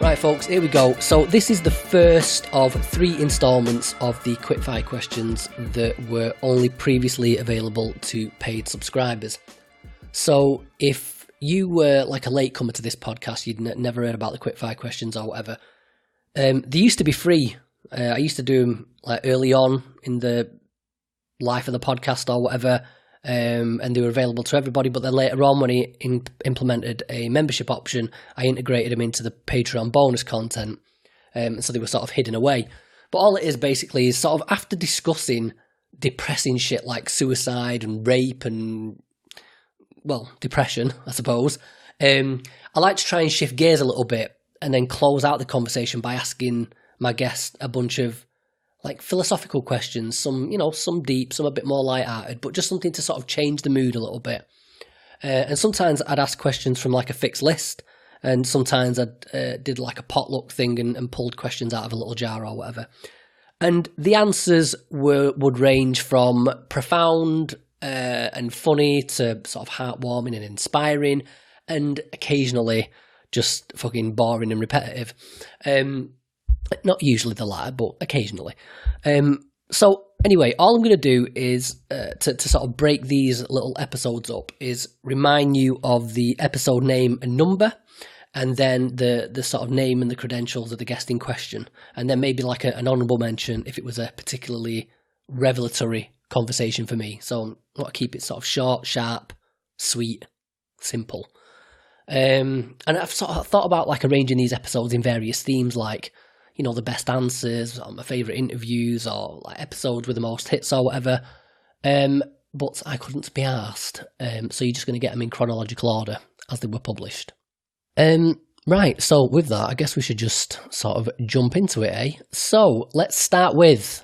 Right, folks, here we go. So this is the first of 3 installments of the quickfire questions that were only previously available to paid subscribers. So if you were like a latecomer to this podcast, you'd never heard about the quickfire questions or whatever, they used to be free. I used to do them like early on in the life of the podcast or whatever, and they were available to everybody. But then later on, when he implemented a membership option, I integrated them into the Patreon bonus content, so they were sort of hidden away. But all it is basically is sort of after discussing depressing shit like suicide and rape and, well, depression, I suppose, I like to try and shift gears a little bit and then close out the conversation by asking my guest a bunch of like philosophical questions, some deep, some a bit more light-hearted, but just something to sort of change the mood a little bit. And sometimes I'd ask questions from like a fixed list, and sometimes I did like a potluck thing and pulled questions out of a little jar or whatever. And the answers would range from profound and funny to sort of heartwarming and inspiring, and occasionally just fucking boring and repetitive. Not usually the latter, but occasionally. So anyway, all I'm going to do is, to sort of break these little episodes up, is remind you of the episode name and number, and then the sort of name and the credentials of the guest in question, and then maybe like an honourable mention if it was a particularly revelatory conversation for me. So I want to keep it sort of short, sharp, sweet, simple. And I've sort of thought about like arranging these episodes in various themes, like, you know, the best answers, or my favourite interviews, or like episodes with the most hits or whatever. But I couldn't be asked. So you're just going to get them in chronological order as they were published. Right, so with that, I guess we should just sort of jump into it, eh? So let's start with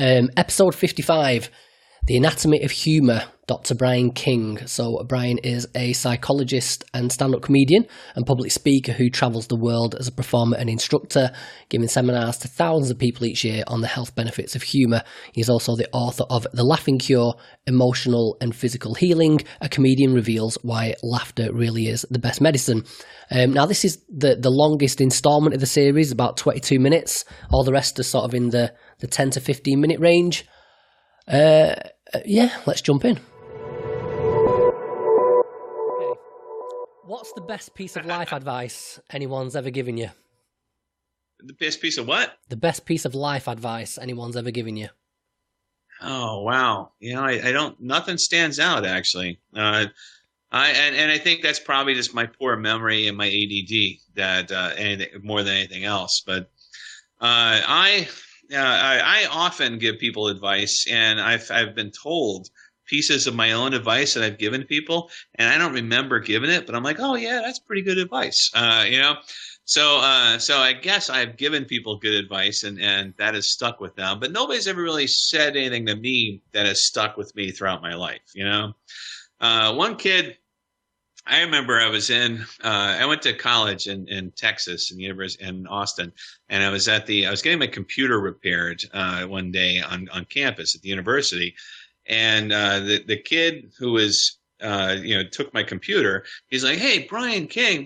episode 55, The Anatomy of Humour, Dr. Brian King. So Brian is a psychologist and stand-up comedian and public speaker who travels the world as a performer and instructor, giving seminars to thousands of people each year on the health benefits of humour. He's also the author of The Laughing Cure, Emotional and Physical Healing. A comedian reveals why laughter really is the best medicine. Now, this is the longest instalment of the series, about 22 minutes. All the rest are sort of in the 10 to 15 minute range. Yeah, let's jump in. What's the best piece of life advice anyone's ever given you? The best piece of what? The best piece of life advice anyone's ever given you. Oh, wow. You know, I don't, nothing stands out actually. And I think that's probably just my poor memory and my ADD that, more than anything else. But, I often give people advice, and I've been told pieces of my own advice that I've given people, and I don't remember giving it, but I'm like, oh yeah, that's pretty good advice. So I guess I've given people good advice, and that has stuck with them, but nobody's ever really said anything to me that has stuck with me throughout my life. One kid, I remember I went to college in Texas, in Austin, and I was getting my computer repaired one day on campus at the university. And the kid who was, took my computer, he's like, hey, Brian King,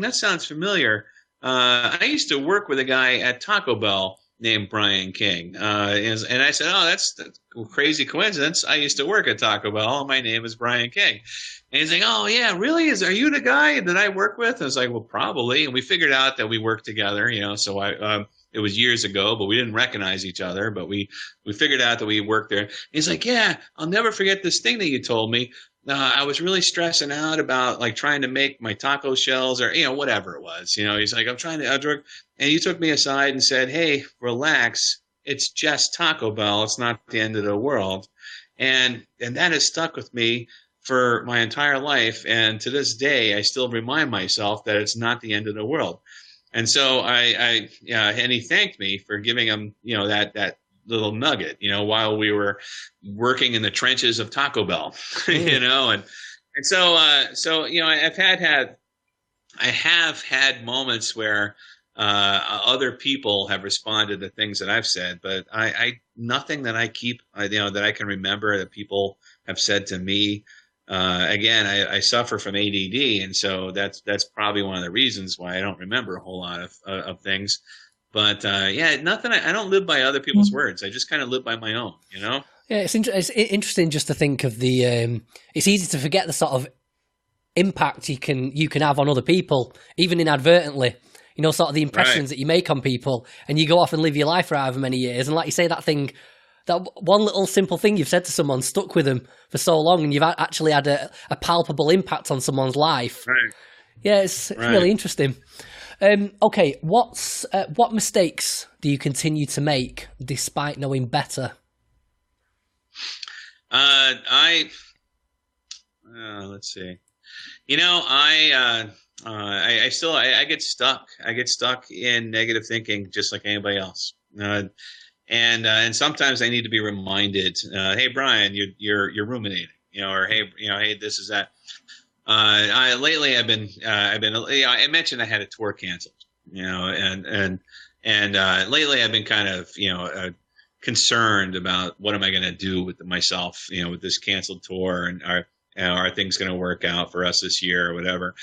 that sounds familiar. I used to work with a guy at Taco Bell named Brian King. And I said, oh, that's a crazy coincidence. I used to work at Taco Bell. My name is Brian King. And he's like, oh, yeah, really? Are you the guy that I work with? I was like, well, probably. And we figured out that we worked together, so it was years ago, but we didn't recognize each other. But we figured out that we worked there. And he's like, yeah, I'll never forget this thing that you told me. I was really stressing out about like trying to make my taco shells or, whatever it was. He's like, I'm trying to, and you took me aside and said, hey, relax. It's just Taco Bell. It's not the end of the world. And that has stuck with me for my entire life. And to this day, I still remind myself that it's not the end of the world. And so and he thanked me for giving him, that little nugget, while we were working in the trenches of Taco Bell, and so I have had moments where other people have responded to things that I've said, but I nothing that I keep, that I can remember that people have said to me. again, I suffer from ADD, and so that's probably one of the reasons why I don't remember a whole lot of things. But yeah, nothing. I don't live by other people's words. I just kind of live by my own, you know. Yeah, it's interesting just to think of the. It's easy to forget the sort of impact you can have on other people, even inadvertently. You know, sort of the impressions that you make on people, and you go off and live your life for however many years, and like you say, that one little simple thing you've said to someone stuck with them for so long, and you've actually had a palpable impact on someone's life. Right. Yeah, it's really interesting. Okay, what mistakes do you continue to make despite knowing better? Let's see. You know, I still get stuck. I get stuck in negative thinking, just like anybody else. And sometimes I need to be reminded, hey, Brian, you're ruminating, you know, or hey, this is that. Lately I've been, I mentioned I had a tour canceled, you know, and lately I've been kind of, concerned about what am I going to do with myself, you know, with this canceled tour, and are things going to work out for us this year or whatever.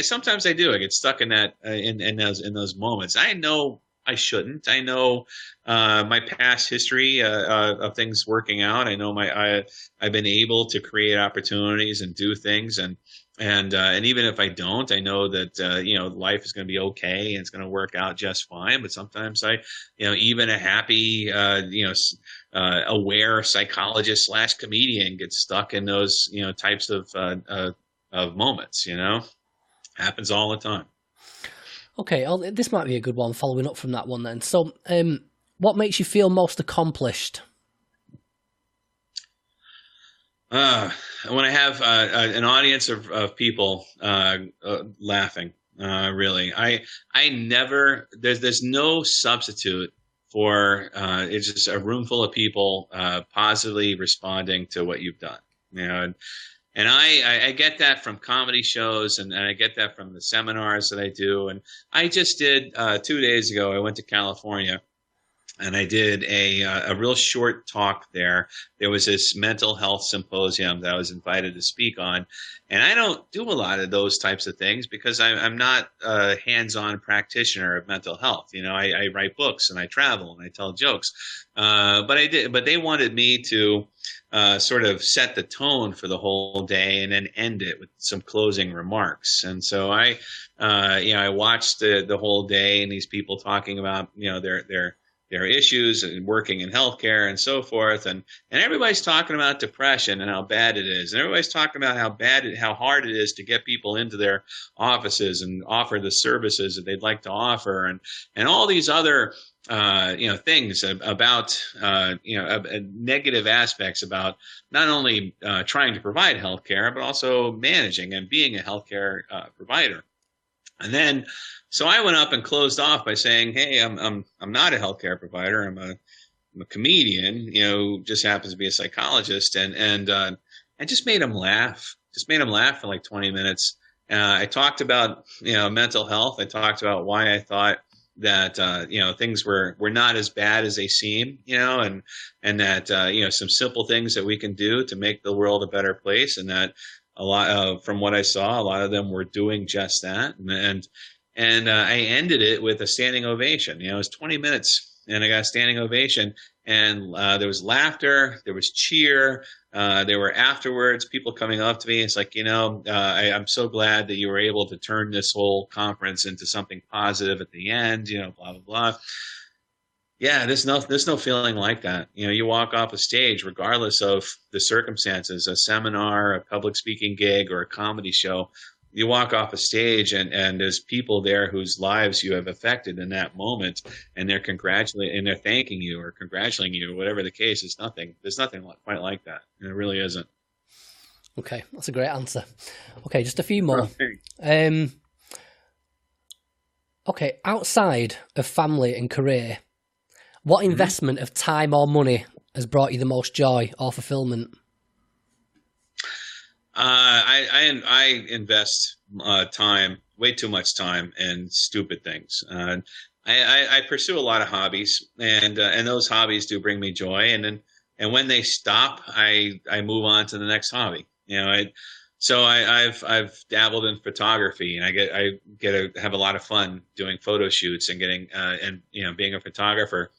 Sometimes I get stuck in that, in those moments. I know I shouldn't. I know my past history of things working out. I know I've been able to create opportunities and do things, and even if I don't, I know that life is going to be okay and it's going to work out just fine. But sometimes even a happy aware psychologist / comedian gets stuck in those types of moments. Happens all the time. Okay, this might be a good one, following up from that one then. So, what makes you feel most accomplished? When I have an audience of people laughing, really. I never, there's no substitute for it's just a room full of people positively responding to what you've done. And I get that from comedy shows, and I get that from the seminars that I do. And I just did 2 days ago, I went to California, and I did a real short talk there. There was this mental health symposium that I was invited to speak on. And I don't do a lot of those types of things because I'm not a hands-on practitioner of mental health. I write books and I travel and I tell jokes. But they wanted me to sort of set the tone for the whole day and then end it with some closing remarks. And so I watched the whole day, and these people talking about, their issues and working in healthcare and so forth. And everybody's talking about depression and how bad it is. And everybody's talking about how hard it is to get people into their offices and offer the services that they'd like to offer. And all these other, things about, negative aspects about not only trying to provide healthcare, but also managing and being a healthcare provider. And then, so I went up and closed off by saying, "Hey, I'm not a healthcare provider. I'm a comedian, who just happens to be a psychologist," and just made him laugh. Just made him laugh for like 20 minutes. I talked about mental health. I talked about why I thought that things were not as bad as they seem, and that some simple things that we can do to make the world a better place, and that a lot from what I saw, a lot of them were doing just that. And I ended it with a standing ovation. It was 20 minutes, and I got a standing ovation. And there was laughter, there was cheer, there were afterwards people coming up to me. It's like, I'm so glad that you were able to turn this whole conference into something positive at the end. Blah blah blah. Yeah, there's no feeling like that. You walk off a stage, regardless of the circumstances, a seminar, a public speaking gig, or a comedy show. You walk off a stage, and there's people there whose lives you have affected in that moment, and they're congratulating, and they're thanking you or congratulating you, or whatever the case. There's nothing quite like that. It really isn't. Okay, that's a great answer. Okay, just a few more. Okay, outside of family and career, what investment of time or money has brought you the most joy or fulfillment? I invest time, way too much time, in stupid things. I pursue a lot of hobbies, and those hobbies do bring me joy. And and when they stop, I move on to the next hobby. I've dabbled in photography, and I get to have a lot of fun doing photo shoots and getting and being a photographer.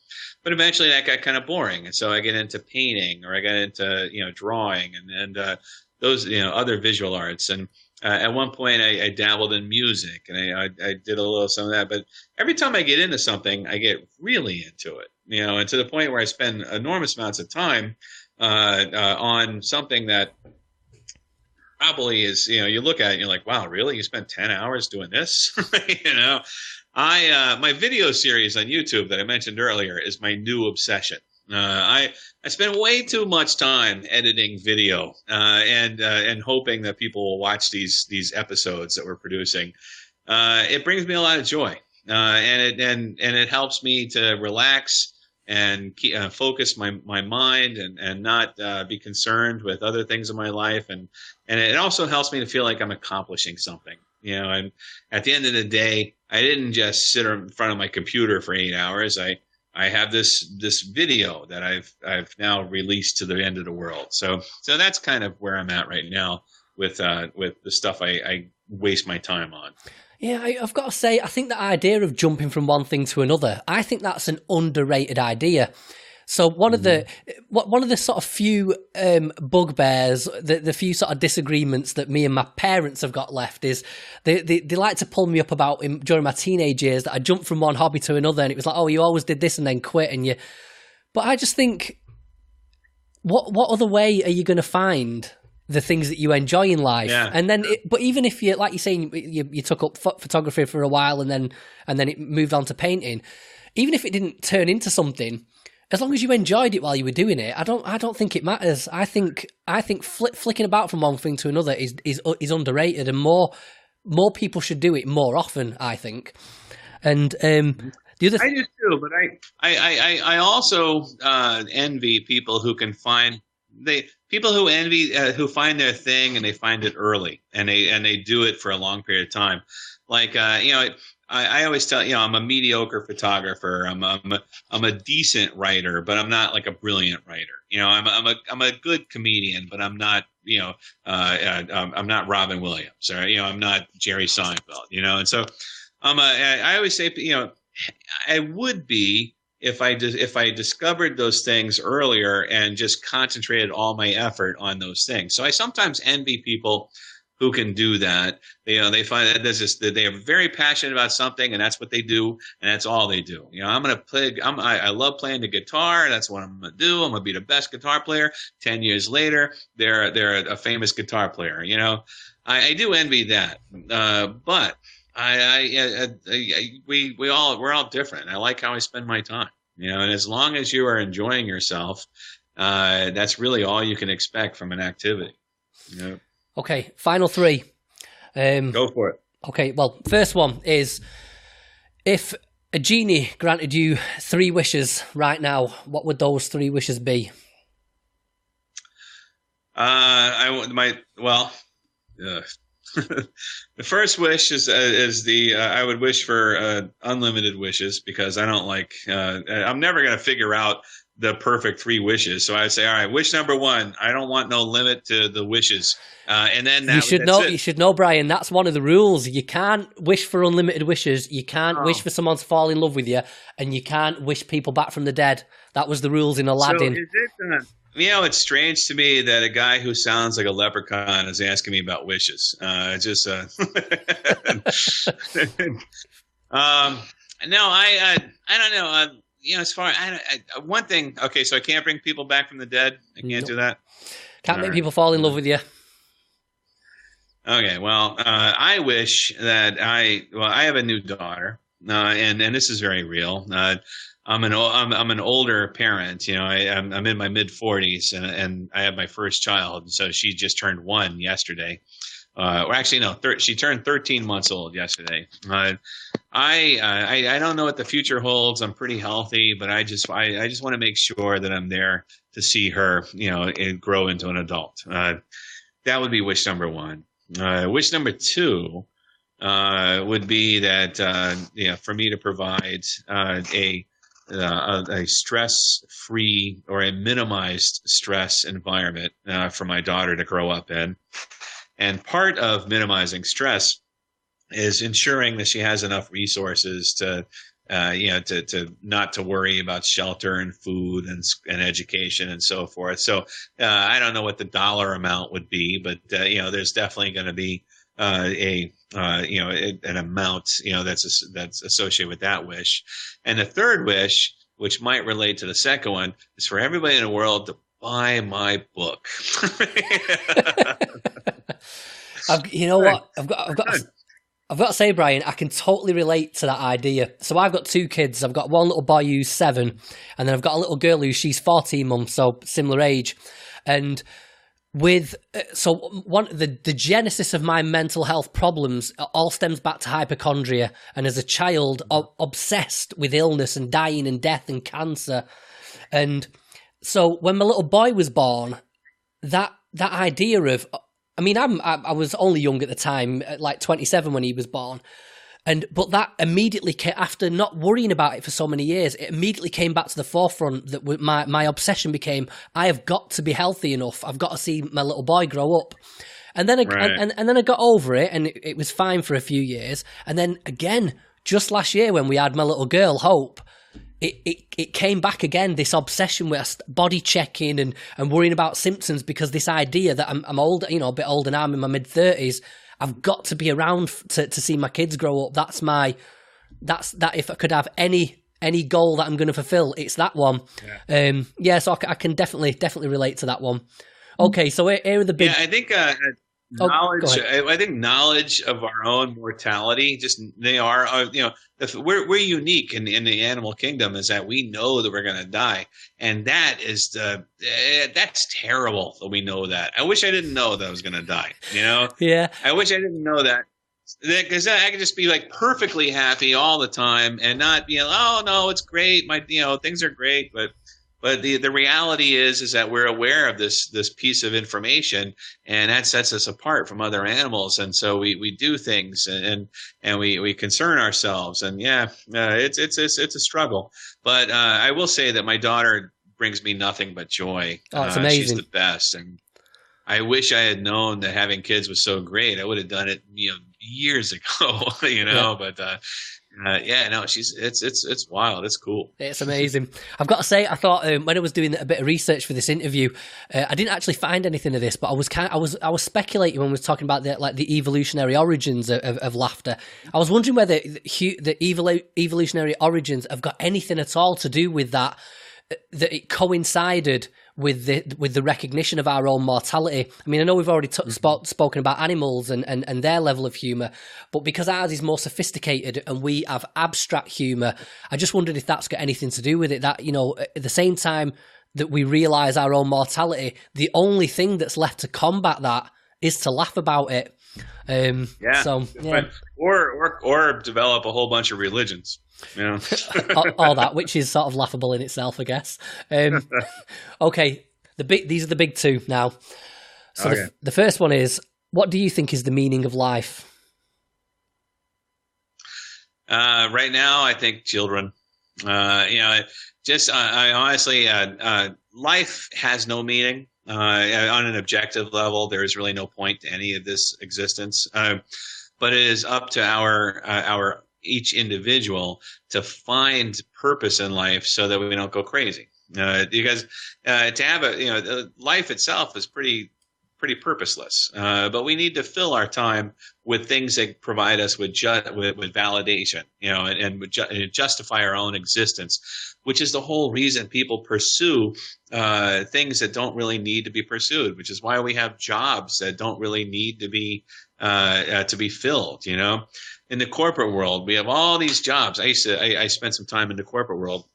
But eventually that got kind of boring, and so I get into painting, or I got into drawing and those other visual arts. And at one point I dabbled in music, and I did a little some of that. But every time I get into something, I get really into it, and to the point where I spend enormous amounts of time on something that probably is, you look at it and you're like, wow, really? You spent 10 hours doing this? My video series on YouTube that I mentioned earlier is my new obsession. I spend way too much time editing video and hoping that people will watch these episodes that we're producing. It brings me a lot of joy, and it helps me to relax and focus my mind and not be concerned with other things in my life. And it also helps me to feel like I'm accomplishing something. And at the end of the day, I didn't just sit in front of my computer for 8 hours. I have this video that I've now released to the end of the world. So that's kind of where I'm at right now with the stuff I waste my time on. Yeah, I've got to say, I think the idea of jumping from one thing to another, I think that's an underrated idea. So one of the sort of few bugbears, the few sort of disagreements that me and my parents have got left is they like to pull me up about during my teenage years that I jumped from one hobby to another, and it was like, oh, you always did this and then quit, and you. But I just think, what other way are you going to find the things that you enjoy in life? Yeah. And then, but even if you, like you're saying, you took up photography for a while and then it moved on to painting, even if it didn't turn into something, as long as you enjoyed it while you were doing it, I don't think it matters. I think flicking about from one thing to another is underrated, and more people should do it more often, I think. And the other, I just do, but I also envy people who can find who find their thing and they find it early, and they do it for a long period of time. Like I always tell I'm a mediocre photographer. I'm a decent writer, but I'm not like a brilliant writer. I'm a good comedian, but I'm not I'm not Robin Williams, or I'm not Jerry Seinfeld. And so I always say I would be if I discovered those things earlier and just concentrated all my effort on those things. So I sometimes envy people who can do that. They find that they are very passionate about something, and that's what they do, and that's all they do. I'm going to play. I love playing the guitar. That's what I'm going to do. I'm going to be the best guitar player. 10 years later, they're a famous guitar player. I do envy that, but we're all different. I like how I spend my time. And as long as you are enjoying yourself, that's really all you can expect from an activity. Okay, final three. Go for it. Okay, well, first one is, if a genie granted you 3 wishes right now, what would those 3 wishes be? The first wish is I would wish for unlimited wishes, because I don't like I'm never going to figure out the perfect 3 wishes. So I'd say, all right, wish number 1, I don't want no limit to the wishes. And then you should know, Brian, that's one of the rules. You can't wish for unlimited wishes. You can't wish for someone to fall in love with you, and you can't wish people back from the dead. That was the rules in Aladdin. So is it, it's strange to me that a guy who sounds like a leprechaun is asking me about wishes. No, I don't know. As far one thing, okay, so I can't bring people back from the dead. I can't do that. Can't make people fall in love with you. Okay, well, I wish that I have a new daughter, and this is very real. I'm an older parent. I'm in my mid-40s, and I have my first child. So she just turned 1 yesterday. Or actually, no, she turned 13 months old yesterday. I don't know what the future holds. I'm pretty healthy, but I just want to make sure that I'm there to see her, and grow into an adult. That would be wish number 1. Wish number 2 would be that for me to provide a stress-free or a minimized stress environment for my daughter to grow up in. And part of minimizing stress is ensuring that she has enough resources to not to worry about shelter and food and education and so forth. So I don't know what the dollar amount would be, but there's definitely going to be an amount that's associated with that wish. And the third wish, which might relate to the second one, is for everybody in the world to buy my book. What? I've got to say, Brian, I can totally relate to that idea. So I've got two kids. I've got one little boy who's 7, and then I've got a little girl she's 14 months, so similar age. And the genesis of my mental health problems all stems back to hypochondria, and as a child, obsessed with illness and dying and death and cancer. And so when my little boy was born, that idea of, I was only young at the time, like 27 when he was born. But that immediately came, after not worrying about it for so many years, it immediately came back to the forefront that my obsession became, I have got to be healthy enough. I've got to see my little boy grow up. And then I got over it, and it was fine for a few years. And then again, just last year when we had my little girl, Hope, it came back again, this obsession with body checking and worrying about symptoms, because this idea that I'm old, a bit older now, I'm in my mid-30s, I've got to be around to see my kids grow up. That's if I could have any goal that I'm going to fulfill, it's that one. Yeah. So I can definitely relate to that one. Okay, so here are the big... Yeah, I think... knowledge. I think knowledge of our own mortality. We're unique in the animal kingdom, is that we know that we're going to die, and that's terrible that we know that. I wish I didn't know that I was going to die. Yeah. I wish I didn't know that, because I could just be like perfectly happy all the time and not oh no, it's great, things are great, But the reality is that we're aware of this piece of information, and that sets us apart from other animals. And so we do things and we concern ourselves. And it's a struggle. But I will say that my daughter brings me nothing but joy. Oh, it's amazing. She's the best. And I wish I had known that having kids was so great. I would have done it years ago. Yeah. But it's wild. It's cool. It's amazing. I've got to say, I thought when I was doing a bit of research for this interview, I didn't actually find anything of this, but I was speculating when we were talking about the evolutionary origins of laughter. I was wondering whether the evolutionary origins have got anything at all to do with that it coincided with the recognition of our own mortality. I mean, I know we've already spoken about animals and their level of humour, but because ours is more sophisticated and we have abstract humour, I just wondered if that's got anything to do with it. That, at the same time that we realise our own mortality, the only thing that's left to combat that is to laugh about it. Or develop a whole bunch of religions. All that, which is sort of laughable in itself, I guess. Okay, these are the big two now. So okay. The first one is, what do you think is the meaning of life? Right now, I think children. I honestly, life has no meaning. On an objective level, there is really no point to any of this existence. But it is up to our each individual to find purpose in life so that we don't go crazy. Because to have life itself is pretty purposeless. But we need to fill our time with things that provide us with validation, and justify our own existence, which is the whole reason people pursue things that don't really need to be pursued, which is why we have jobs that don't really need to be filled. In the corporate world, we have all these jobs. I spent some time in the corporate world.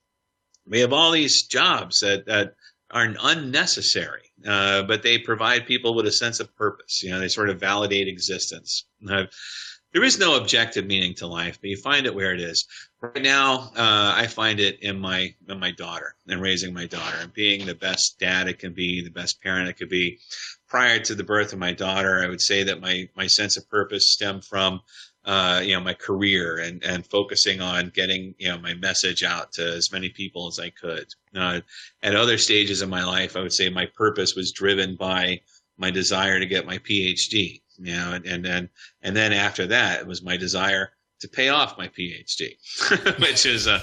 We have all these jobs that are unnecessary, but they provide people with a sense of purpose. They sort of validate existence. There is no objective meaning to life, but you find it where it is. Right now, I find it in my daughter and raising my daughter and being the best dad it can be, the best parent it could be. Prior to the birth of my daughter, I would say that my sense of purpose stemmed from my career and focusing on getting, my message out to as many people as I could. At other stages of my life, I would say my purpose was driven by my desire to get my PhD, and then after that, it was my desire to pay off my PhD, which is a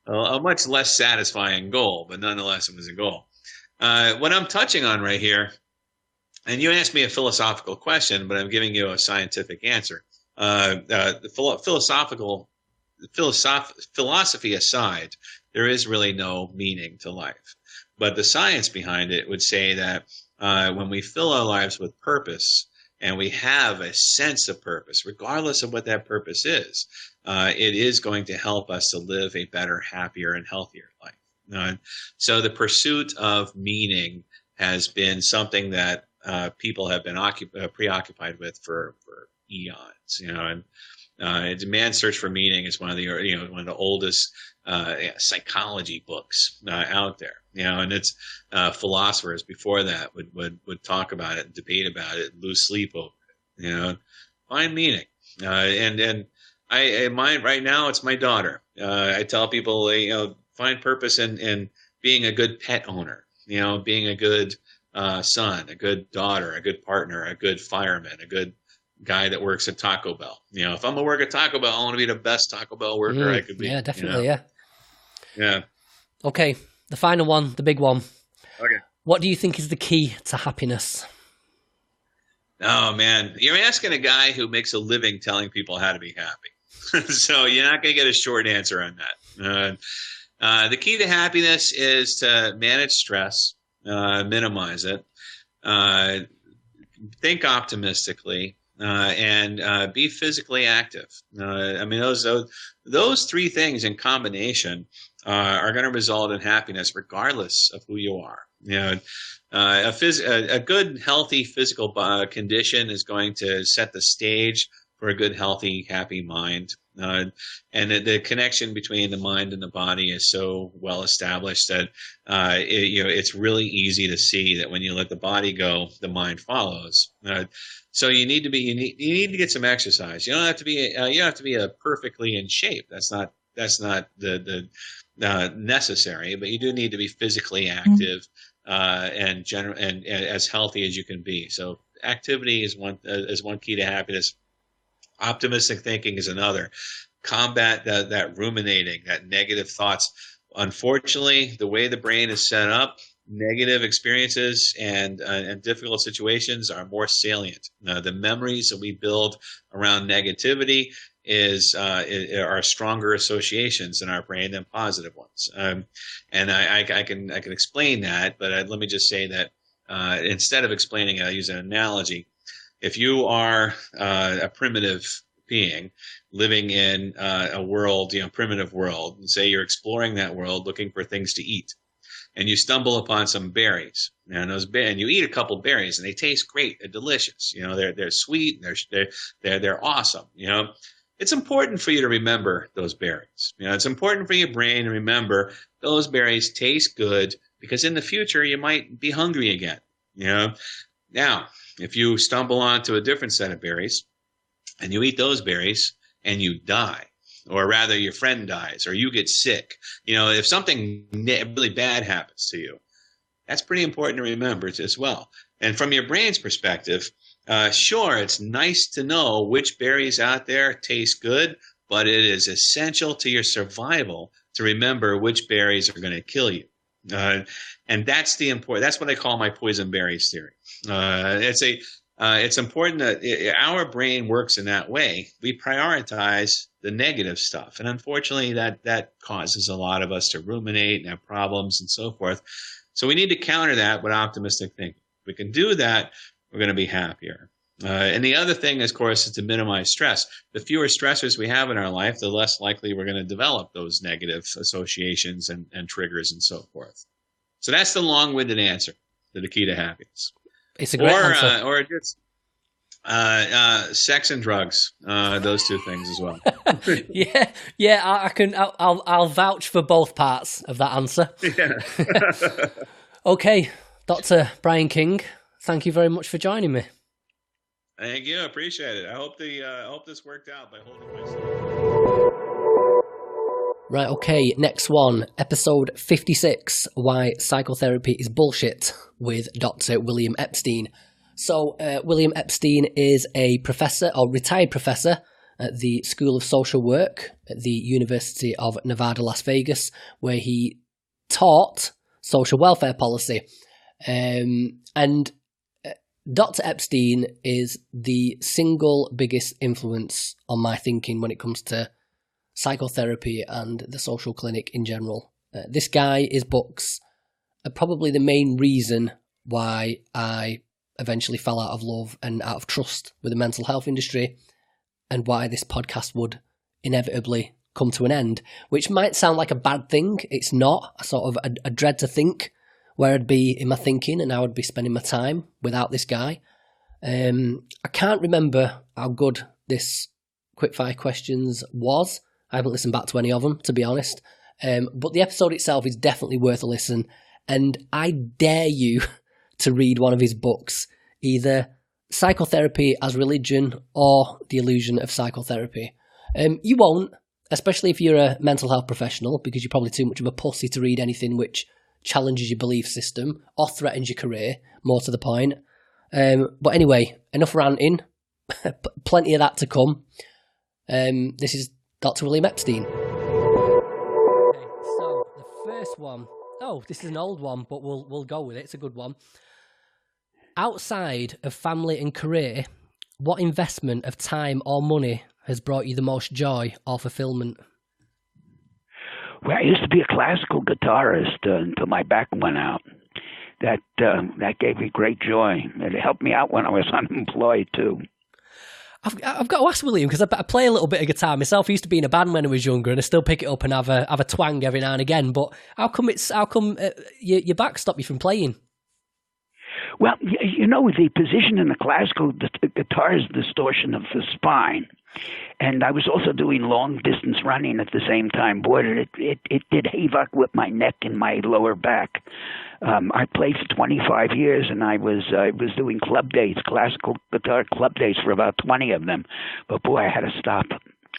much less satisfying goal, but nonetheless, it was a goal. What I'm touching on right here, and you asked me a philosophical question, but I'm giving you a scientific answer. Philosophy aside, there is really no meaning to life. But the science behind it would say that when we fill our lives with purpose and we have a sense of purpose, regardless of what that purpose is, it is going to help us to live a better, happier, and healthier life. So the pursuit of meaning has been something that people have been preoccupied with for eons, and Man's Search for Meaning is one of the oldest psychology books out there, and it's philosophers before that would talk about it, and debate about it, and lose sleep over it, find meaning, and mine right now, it's my daughter. I tell people, find purpose in being a good pet owner, being a good son, a good daughter, a good partner, a good fireman, a good guy that works at Taco Bell. If I'm gonna work at Taco Bell, I want to be the best Taco Bell worker I could be. Yeah, definitely. Yeah. Okay, the final one, the big one. Okay. What do you think is the key to happiness? Oh man, you're asking a guy who makes a living telling people how to be happy, so you're not gonna get a short answer on that. The key to happiness is to manage stress, minimize it, think optimistically, and be physically active. Those three things in combination are going to result in happiness, regardless of who you are. A good, healthy physical condition is going to set the stage for a good, healthy, happy mind. And the connection between the mind and the body is so well established that it's really easy to see that when you let the body go, the mind follows. So you need to get some exercise. You don't have to be perfectly in shape. That's not the necessary, but you do need to be physically active and as healthy as you can be. So activity is one key to happiness. Optimistic thinking is another. Combat that ruminating, that negative thoughts. Unfortunately, the way the brain is set up, negative experiences and difficult situations are more salient. The memories that we build around negativity are stronger associations in our brain than positive ones. And I can explain that, but let me just say that instead of explaining it, I use an analogy. If you are a primitive being living in a world, primitive world, and say you're exploring that world looking for things to eat, and you stumble upon some berries, and you eat a couple berries, and they taste great, they're delicious, they're sweet, they're awesome, It's important for you to remember those berries. It's important for your brain to remember those berries taste good because in the future you might be hungry again. Now, if you stumble onto a different set of berries and you eat those berries and you die, or rather your friend dies or you get sick, if something really bad happens to you, that's pretty important to remember as well. And from your brain's perspective, sure, it's nice to know which berries out there taste good, but it is essential to your survival to remember which berries are going to kill you. And that's that's what I call my poison berries theory. It's important that our brain works in that way. We prioritize the negative stuff. And unfortunately, that causes a lot of us to ruminate and have problems and so forth. So we need to counter that with optimistic thinking. If we can do that, we're going to be happier. And the other thing, of course, is to minimize stress. The fewer stressors we have in our life, the less likely we're going to develop those negative associations and triggers and so forth. So that's the long-winded answer to the key to happiness. It's a great answer. Or just sex and drugs, those two things as well. I'll vouch for both parts of that answer. Yeah. Okay, Dr. Brian King, thank you very much for joining me. Thank you. Appreciate it. I hope this worked out by holding myself. Right, okay, next one. Episode 56, Why Psychotherapy is Bullshit, with Dr. William Epstein. So, William Epstein is a professor, or retired professor, at the School of Social Work at the University of Nevada, Las Vegas, where he taught social welfare policy. And Dr. Epstein is the single biggest influence on my thinking when it comes to psychotherapy and the social clinic in general. This guy, his books, are probably the main reason why I eventually fell out of love and out of trust with the mental health industry, and why this podcast would inevitably come to an end, which might sound like a bad thing. It's not. I dread to think where I'd be in my thinking and how I'd be spending my time without this guy. I can't remember how good this quickfire questions was. I haven't listened back to any of them, to be honest. But the episode itself is definitely worth a listen. And I dare you to read one of his books, either Psychotherapy as Religion or The Illusion of Psychotherapy. You won't, especially if you're a mental health professional, because you're probably too much of a pussy to read anything which challenges your belief system or threatens your career, more to the point. But anyway, enough ranting. Plenty of that to come. This is Dr. William Epstein. Okay, so the first one. Oh, this is an old one, but we'll go with it. It's a good one. Outside of family and career, what investment of time or money has brought you the most joy or fulfillment? Well, I used to be a classical guitarist until my back went out. That gave me great joy. It helped me out when I was unemployed too. I've got to ask William, because I play a little bit of guitar myself. I used to be in a band when I was younger, and I still pick it up and have a twang every now and again. But how come your back stopped you from playing? Well, you know, the position in the classical guitar is distortion of the spine. And I was also doing long distance running at the same time. Boy, it did havoc with my neck and my lower back. I played for 25 years, and I was doing club dates, classical guitar club dates for about 20 of them. But boy, I had to stop.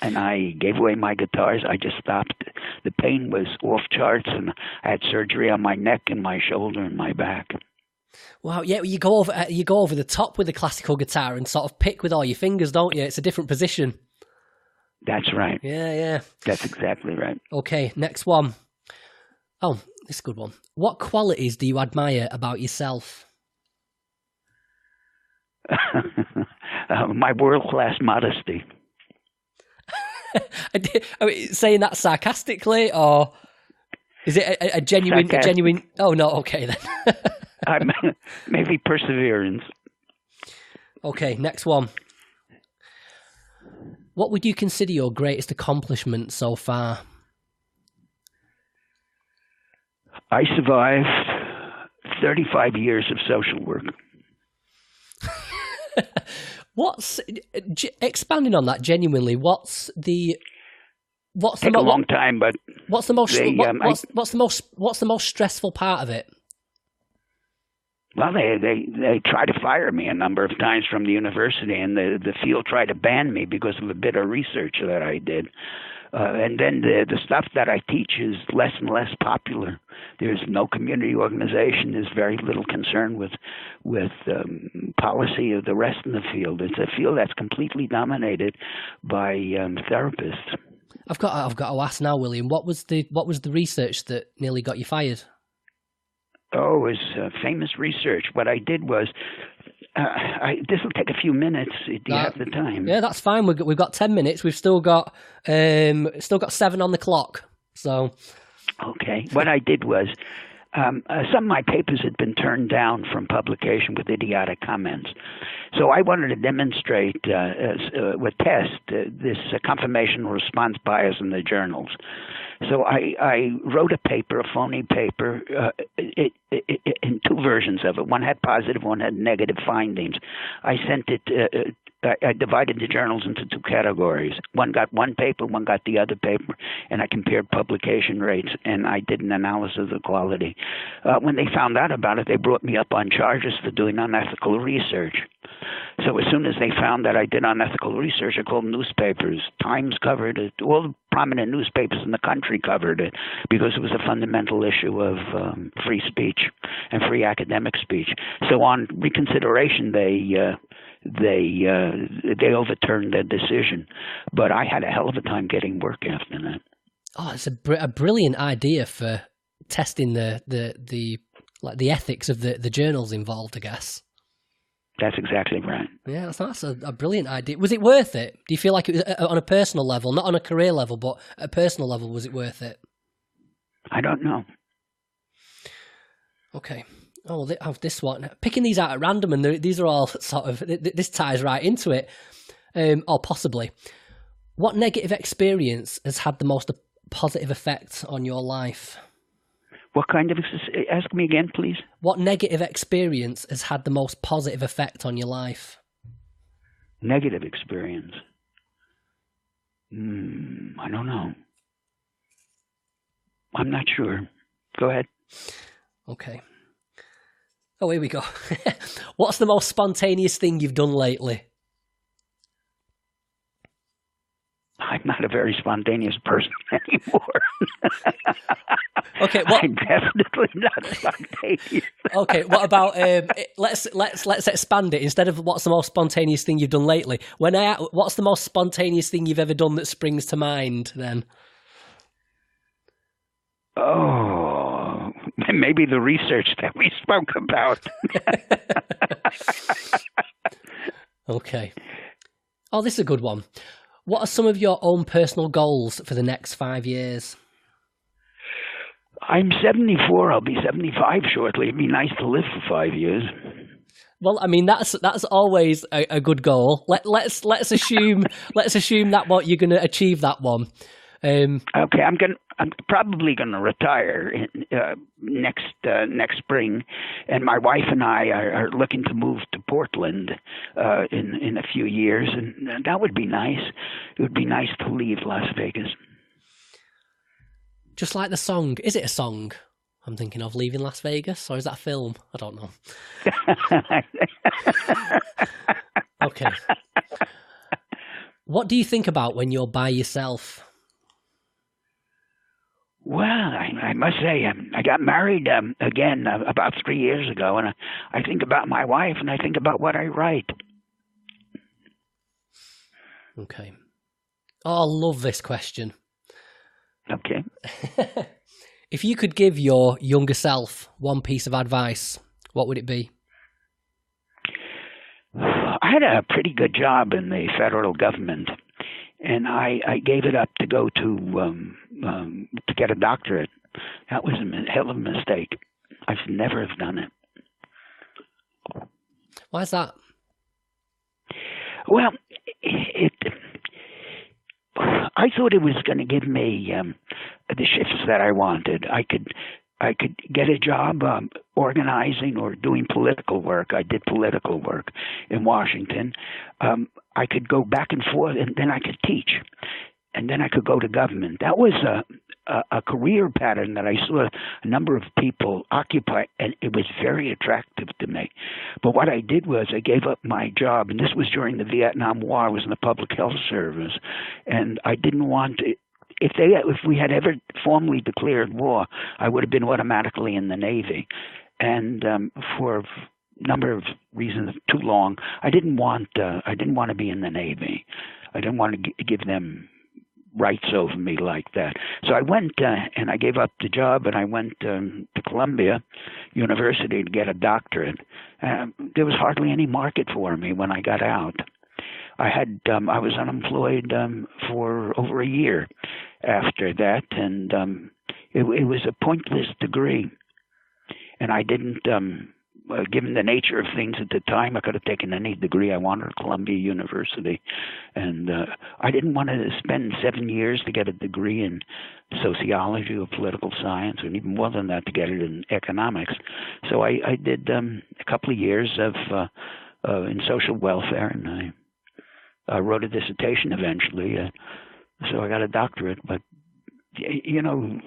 And I gave away my guitars. I just stopped. The pain was off charts, and I had surgery on my neck and my shoulder and my back. Wow, yeah, you go over the top with the classical guitar and sort of pick with all your fingers, don't you? It's a different position. That's right. Yeah. That's exactly right. Okay, next one. Oh, this is a good one. What qualities do you admire about yourself? My world-class modesty. Saying that sarcastically, or is it a genuine? Oh no, okay then. Maybe perseverance. Okay, next one. What would you consider your greatest accomplishment so far? I survived 35 years of social work. Expanding on that genuinely, what's the a long time, but what's the most stressful part of it? Well, they tried to fire me a number of times from the university, and the field tried to ban me because of a bit of research that I did. And then the stuff that I teach is less and less popular. There's no community organization. There's very little concern with policy of the rest of the field. It's a field that's completely dominated by therapists. I've got to ask now, William. What was the research that nearly got you fired? Oh, it was famous research. What I did was, this will take a few minutes. Do you have the time? Yeah, that's fine. We've got 10 minutes. We've still got 7 on the clock. So, okay. What I did was, some of my papers had been turned down from publication with idiotic comments. So I wanted to demonstrate with test this confirmational response bias in the journals. So I wrote a paper, a phony paper, in two versions of it. One had positive, one had negative findings. I sent it. I divided the journals into two categories. One got one paper, one got the other paper, and I compared publication rates, and I did an analysis of the quality. When they found out about it, they brought me up on charges for doing unethical research. So as soon as they found that I did unethical research, I called newspapers. Times covered it. All the prominent newspapers in the country covered it because it was a fundamental issue of free speech and free academic speech. So on reconsideration, they overturned their decision. But I had a hell of a time getting work after that. Oh, it's a brilliant idea for testing the ethics of the journals involved, I guess. That's exactly right. Yeah, that's a brilliant idea. Was it worth it? Do you feel like it was on a personal level, not on a career level, but at a personal level, was it worth it? I don't know. Okay. Oh, this one. Picking these out at random, and these are all sort of, this ties right into it, or possibly. What negative experience has had the most positive effect on your life? What kind of, ask me again, please? What negative experience has had the most positive effect on your life? Negative experience? I don't know. I'm not sure. Go ahead. Okay. Oh, here we go. What's the most spontaneous thing you've done lately? I'm not a very spontaneous person anymore. Okay, I'm definitely not spontaneous. Okay, what about let's expand it. Instead of what's the most spontaneous thing you've done lately? What's the most spontaneous thing you've ever done that springs to mind then? Oh, maybe the research that we spoke about. Okay. Oh, this is a good one. What are some of your own personal goals for the next 5 years? I'm 74. I'll be 75 shortly. It'd be nice to live for 5 years. Well, I mean that's always a good goal. Let's assume that what you're going to achieve that one. Okay, I'm probably going to retire next spring, and my wife and I are looking to move to Portland in a few years, and that would be nice. It would be nice to leave Las Vegas. Just like the song. Is it a song I'm thinking of, Leaving Las Vegas? Or is that a film? I don't know. Okay. What do you think about when you're by yourself? Well, I must say, I got married again about 3 years ago, and I think about my wife, and I think about what I write. Okay. Oh, I love this question. Okay. If you could give your younger self one piece of advice, what would it be? I had a pretty good job in the federal government, and I gave it up to go to get a doctorate. That was a hell of a mistake. I should never have done it. Why is that? Well, I thought it was going to give me the shifts that I wanted. I could get a job organizing or doing political work. I did political work in Washington. I could go back and forth, and then I could teach, and then I could go to government. That was a career pattern that I saw a number of people occupy, and it was very attractive to me. But what I did was I gave up my job, and this was during the Vietnam War. I was in the public health service, and I didn't want to. If we had ever formally declared war, I would have been automatically in the Navy, and for a number of reasons, too long, I didn't want to be in the Navy. I didn't want to give them rights over me like that. So I went and I gave up the job, and I went to Columbia University to get a doctorate. There was hardly any market for me when I got out. I was unemployed for over a year after that, and it was a pointless degree. And I didn't, given the nature of things at the time, I could have taken any degree I wanted at Columbia University. And I didn't want to spend 7 years to get a degree in sociology or political science, and even more than that to get it in economics. So I did a couple of years of in social welfare, and I wrote a dissertation eventually. So I got a doctorate. But, you know,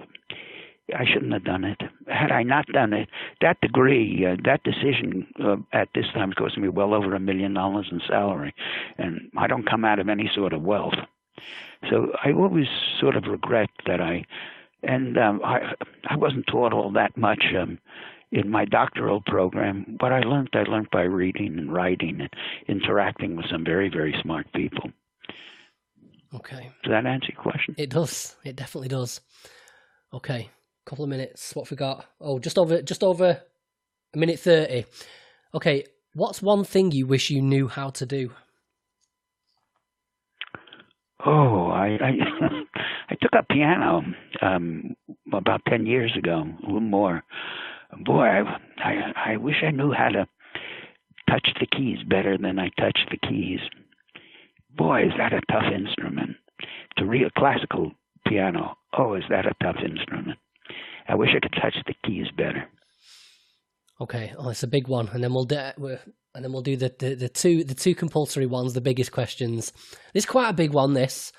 I shouldn't have done it. Had I not done it, that degree, that decision at this time cost me well over $1 million in salary, and I don't come out of any sort of wealth. So I always sort of regret that I wasn't taught all that much in my doctoral program. What I learned by reading and writing and interacting with some very, very smart people. Okay. Does that answer your question? It does. It definitely does. Okay. Couple of minutes. What have we got? Oh, just over 1:30. Okay. What's one thing you wish you knew how to do? Oh, I I took up piano about 10 years ago, a little more. Boy, I wish I knew how to touch the keys better than I touch the keys. Boy, is that a tough instrument. To read a classical piano, oh, is that a tough instrument. I wish I could touch the keys better. Okay, oh, it's a big one, and then we'll do the two compulsory ones, the biggest questions. This is quite a big one. This.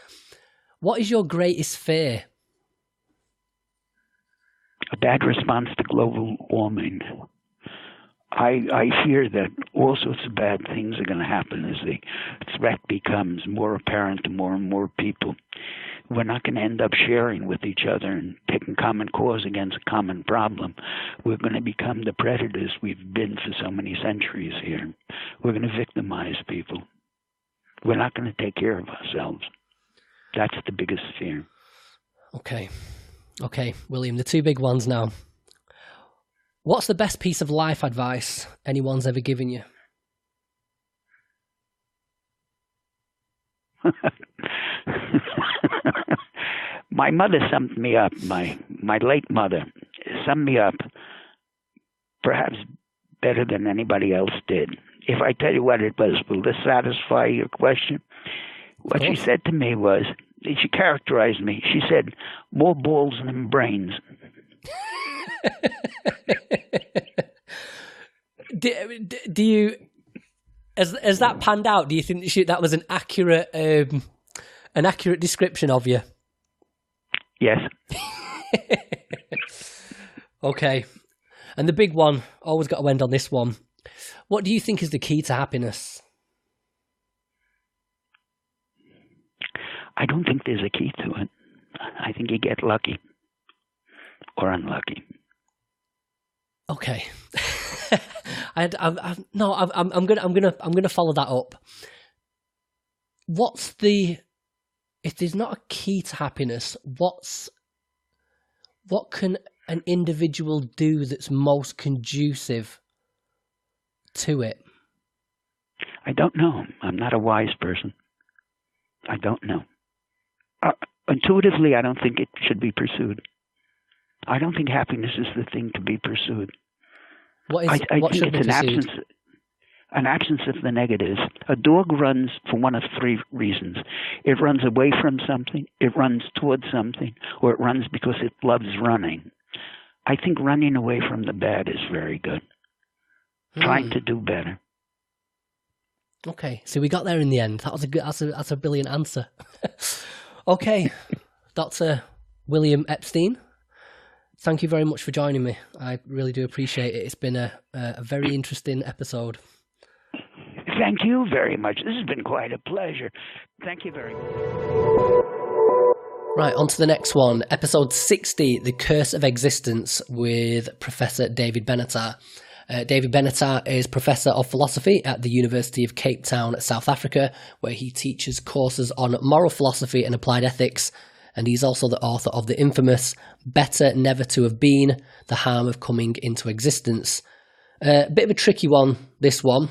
What is your greatest fear? A bad response to global warming. I fear that all sorts of bad things are going to happen as the threat becomes more apparent to more and more people. We're not going to end up sharing with each other and taking common cause against a common problem. We're going to become the predators we've been for so many centuries here. We're going to victimize people. We're not going to take care of ourselves. That's the biggest fear. Okay, William, the two big ones now. What's the best piece of life advice anyone's ever given you? My mother summed me up. My late mother summed me up perhaps better than anybody else did. If I tell you what it was, will this satisfy your question? What she said to me was, she characterized me. She said, more balls than brains. Do you, as that panned out, do you think that was an accurate description of you? Yes. Okay. And the big one, always got to end on this one. What do you think is the key to happiness? I don't think there's a key to it. I think you get lucky or unlucky. Okay. I'm gonna follow that up. If there's not a key to happiness, what can an individual do that's most conducive to it? I don't know. I'm not a wise person. I don't know. Intuitively, I don't think it should be pursued. I don't think happiness is the thing to be pursued. What think should be pursued? An absence of the negatives. A dog runs for one of three reasons. It runs away from something, it runs towards something, or it runs because it loves running. I think running away from the bad is very good. Trying to do better. Okay, so we got there in the end. That's a brilliant answer. Okay, Dr. William Epstein, thank you very much for joining me. I really do appreciate it. It's been a very interesting episode. Thank you very much. This has been quite a pleasure. Thank you very much. Right, on to the next one. Episode 60, The Curse of Existence, with Professor David Benatar. David Benatar is Professor of Philosophy at the University of Cape Town, South Africa, where he teaches courses on moral philosophy and applied ethics, and he's also the author of the infamous Better Never to Have Been, The Harm of Coming into Existence. A bit of a tricky one, this one.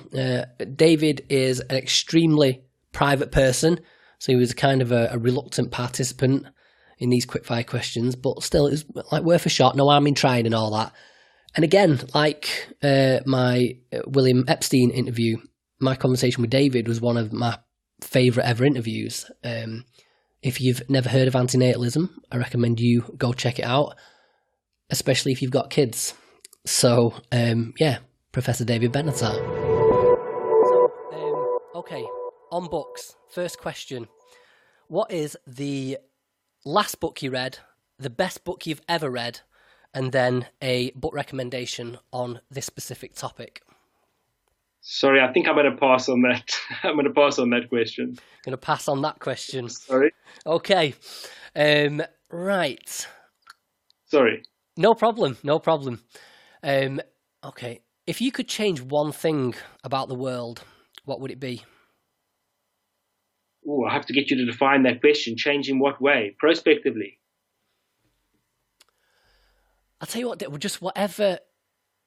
David is an extremely private person, so he was kind of a reluctant participant in these quickfire questions, but still, it was like worth a shot, no harm in trying and all that. And again, like my William Epstein interview, my conversation with David was one of my favourite ever interviews. If you've never heard of antinatalism, I recommend you go check it out, especially if you've got kids. So, Professor David Benatar. So, okay, on books. First question. What is the last book you read, the best book you've ever read, and then a book recommendation on this specific topic. Sorry, I think I'm going to pass on that. I'm going to pass on that question. Going to pass on that question. Sorry. Okay. Right. Sorry. No problem. No problem. Okay. If you could change one thing about the world, what would it be? Oh, I have to get you to define that question. Change in what way? Prospectively. I'll tell you what. Just whatever.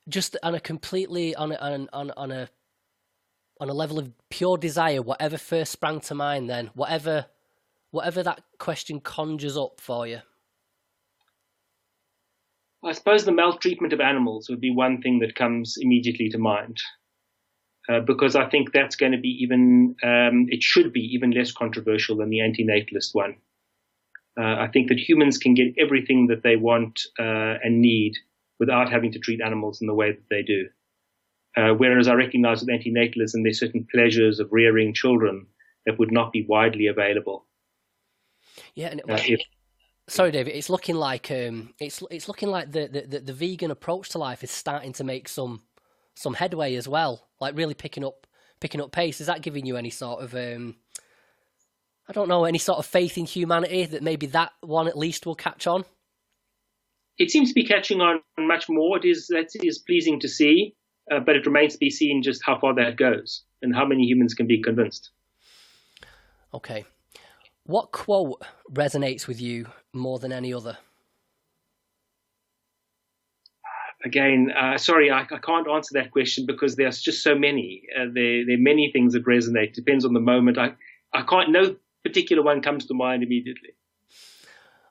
Just on a completely on a level of pure desire, whatever first sprang to mind. Then whatever that question conjures up for you. I suppose the maltreatment of animals would be one thing that comes immediately to mind. Because I think that's going to be it should be even less controversial than the anti-natalist one. I think that humans can get everything that they want and need without having to treat animals in the way that they do. Whereas I recognize with anti-natalism, there's certain pleasures of rearing children that would not be widely available. Yeah. Sorry, David. It's looking like it's looking like the vegan approach to life is starting to make some headway as well. Like really picking up pace. Is that giving you any sort of I don't know, any sort of faith in humanity that maybe that one at least will catch on? It seems to be catching on much more. That is pleasing to see, but it remains to be seen just how far that goes and how many humans can be convinced. Okay. What quote resonates with you more than any other? Again, sorry, I can't answer that question because there's just so many. There are many things that resonate. Depends on the moment. I can't. No particular one comes to mind immediately.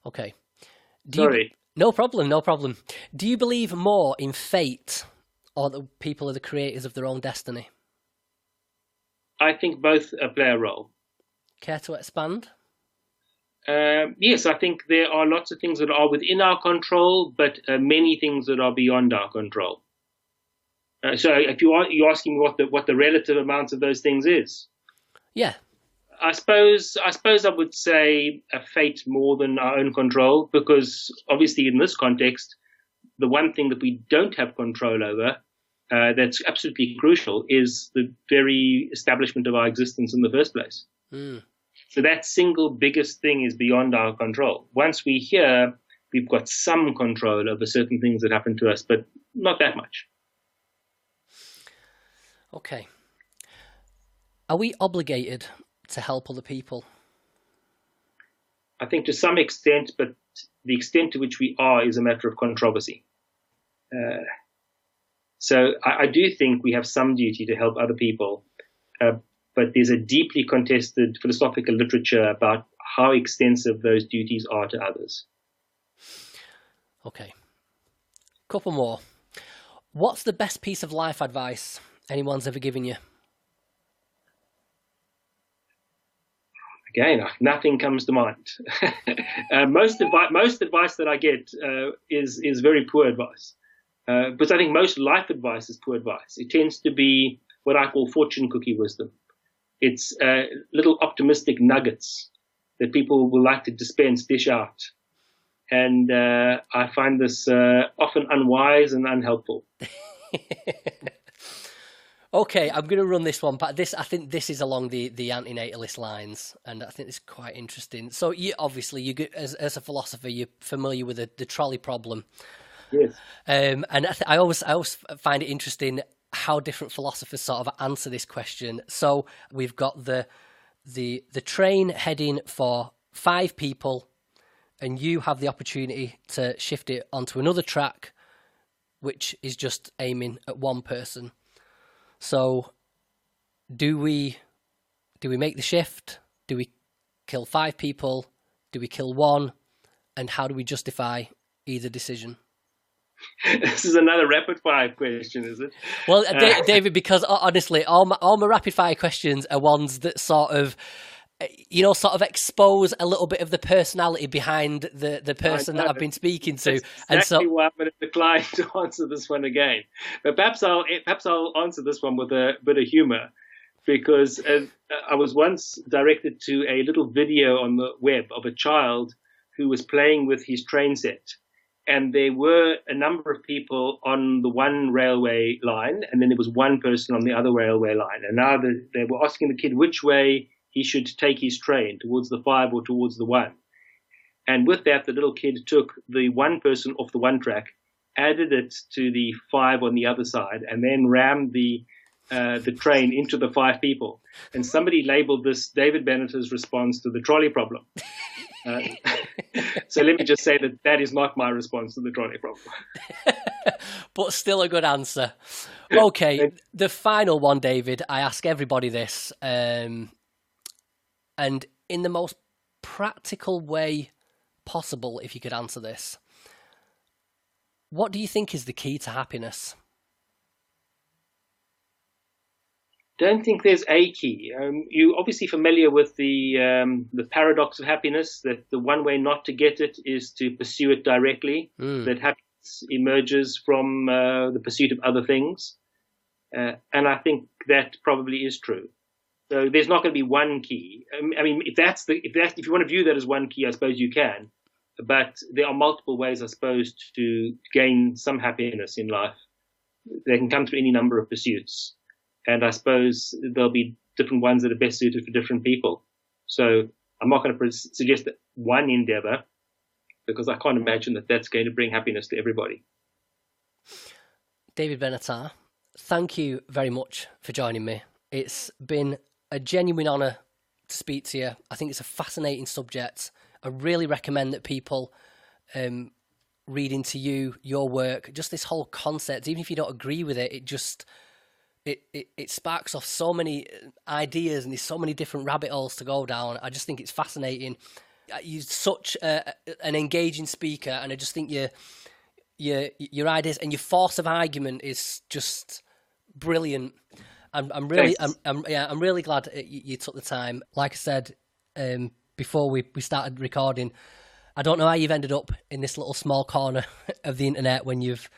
Okay. Sorry. No problem. No problem. Do you believe more in fate, or that people are the creators of their own destiny? I think both play a role. Care to expand? Yes, I think there are lots of things that are within our control, but many things that are beyond our control. So, if you're asking me what the relative amounts of those things is, yeah, I suppose I would say a fate more than our own control, because obviously in this context, the one thing that we don't have control over, that's absolutely crucial, is the very establishment of our existence in the first place. Mm. So that single biggest thing is beyond our control. Once we're here, we've got some control over certain things that happen to us, but not that much. Okay. Are we obligated to help other people? I think to some extent, but the extent to which we are is a matter of controversy. So I do think we have some duty to help other people, but there's a deeply contested philosophical literature about how extensive those duties are to others. Okay. Couple more. What's the best piece of life advice anyone's ever given you? Again, nothing comes to mind. Most advice that I get is very poor advice. But I think most life advice is poor advice. It tends to be what I call fortune cookie wisdom. It's little optimistic nuggets that people will like to dish out. And I find this often unwise and unhelpful. Okay, I'm going to run this one, but I think this is along the anti-natalist lines, and I think it's quite interesting. So, as a philosopher, you're familiar with the trolley problem. Yes. And I always find it interesting how different philosophers sort of answer this question. So we've got the train heading for 5 people, and you have the opportunity to shift it onto another track, which is just aiming at 1 person. So do we make the shift? Do we kill 5 people? Do we kill 1? And how do we justify either decision? This is another rapid fire question, is it? Well, David, because honestly, all my rapid fire questions are ones that sort of expose a little bit of the personality behind the person that I've been speaking to. That's exactly why I'm going to decline to answer this one again. But perhaps I'll answer this one with a bit of humor, because I was once directed to a little video on the web of a child who was playing with his train set. And there were a number of people on the one railway line, and then there was one person on the other railway line. And now they were asking the kid which way he should take his train, towards the 5 or towards the 1. And with that, the little kid took the one person off the one track, added it to the 5 on the other side, and then rammed the train into the 5 people. And somebody labeled this David Benatar's response to the trolley problem. So let me just say that is not my response to the trolley problem. But still a good answer. Okay, the final one, David, I ask everybody this, and in the most practical way possible, if you could answer this. What do you think is the key to happiness? Don't think there's a key. You're obviously familiar with the paradox of happiness, that the one way not to get it is to pursue it directly, that happiness emerges from the pursuit of other things. And I think that probably is true. So there's not going to be one key. I mean, if you want to view that as one key, I suppose you can. But there are multiple ways, I suppose, to gain some happiness in life. They can come through any number of pursuits. And I suppose there'll be different ones that are best suited for different people. So I'm not going to suggest that one endeavor, because I can't imagine that that's going to bring happiness to everybody. David Benatar, thank you very much for joining me. It's been a genuine honour to speak to you. I think it's a fascinating subject. I really recommend that people read into your work, just this whole concept. Even if you don't agree with it, it sparks off so many ideas, and there's so many different rabbit holes to go down. I just think it's fascinating. You're such an engaging speaker, and I just think your ideas and your force of argument is just brilliant. I'm really glad you took the time. Like I said before we started recording, I don't know how you've ended up in this little small corner of the internet when you've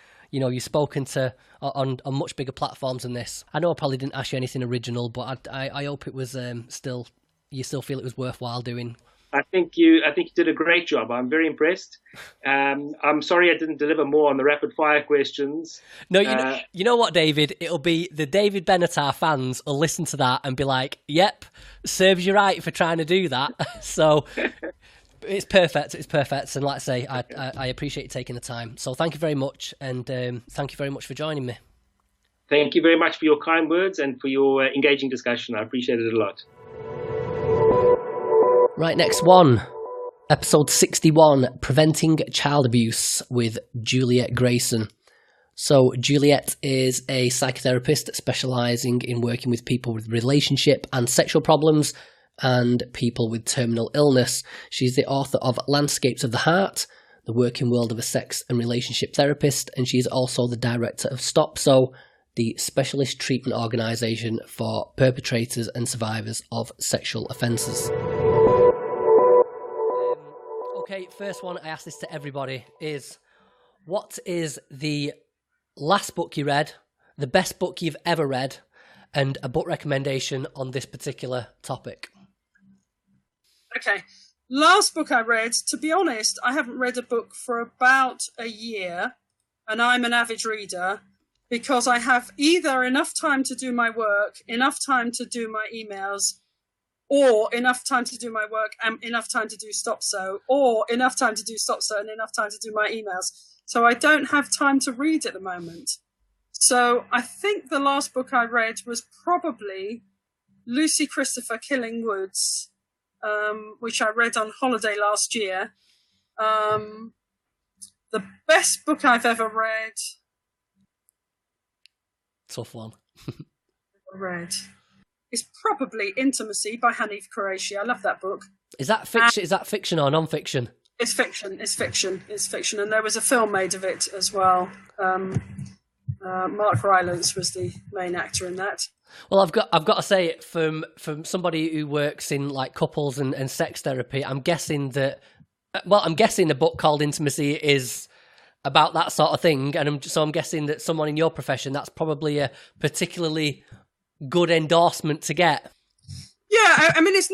spoken to on much bigger platforms than this. I know I probably didn't ask you anything original, but I hope it was you still feel it was worthwhile doing. I think you did a great job. I'm very impressed. I'm sorry I didn't deliver more on the rapid fire questions. No, you know what, David? It'll be the David Benatar fans will listen to that and be like, "Yep, serves you right for trying to do that." So it's perfect. It's perfect. And like I say, I appreciate you taking the time. So thank you very much, and thank you very much for joining me. Thank you very much for your kind words and for your engaging discussion. I appreciate it a lot. Right, next one. Episode 61, Preventing Child Abuse with Juliet Grayson. So Juliet is a psychotherapist specialising in working with people with relationship and sexual problems and people with terminal illness. She's the author of Landscapes of the Heart, The Working World of a Sex and Relationship Therapist, and she's also the director of Stop So, the specialist treatment organisation for perpetrators and survivors of sexual offences. Okay, first one, I ask this to everybody, is what is the last book you read, the best book you've ever read, and a book recommendation on this particular topic? Okay, last book I read, to be honest, I haven't read a book for about a year, and I'm an avid reader because I have either enough time to do my work, enough time to do my emails, or enough time to do my work and enough time to do Stop So, or enough time to do Stop So and enough time to do my emails. So I don't have time to read at the moment. So I think the last book I read was probably Lucy Christopher, Killing Woods, which I read on holiday last year. The best book I've ever read. Tough one. Is probably Intimacy by Hanif Qureshi. I love that book. Is that fiction? Is that fiction or non-fiction? It's fiction. It's fiction. It's fiction, and there was a film made of it as well. Mark Rylance was the main actor in that. Well, I've got to say, from somebody who works in like couples and sex therapy, I'm guessing a book called Intimacy is about that sort of thing, and I'm guessing that someone in your profession, that's probably a particularly good endorsement to get. Yeah, I mean, it's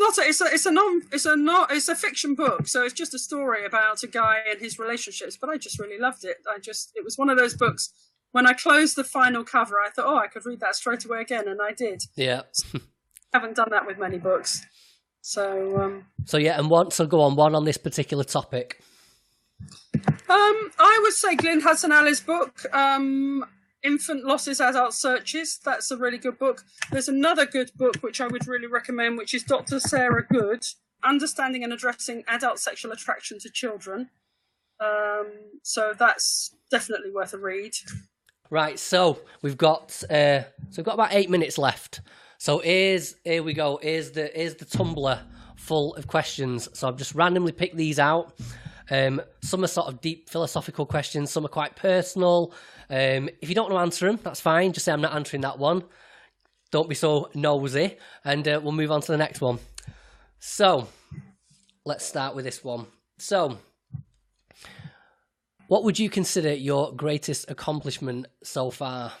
a fiction book, so it's just a story about a guy and his relationships. But I just really loved it. It was one of those books. When I closed the final cover, I thought, oh, I could read that straight away again, and I did. Yeah. Haven't done that with many books. So yeah, and one on this particular topic. I would say Glyn Hudson-Alley's book, Infant Losses, Adult Searches. That's a really good book. There's another good book which I would really recommend, which is Dr. Sarah Good, Understanding and Addressing Adult Sexual Attraction to Children. So that's definitely worth a read. Right, so we've got about 8 minutes left. So here we go. Here's the Tumblr full of questions. So I've just randomly picked these out. Some are sort of deep philosophical questions. Some are quite personal. If you don't want to answer them, that's fine. Just say I'm not answering that one. Don't be so nosy. And we'll move on to the next one. So let's start with this one. So what would you consider your greatest accomplishment so far?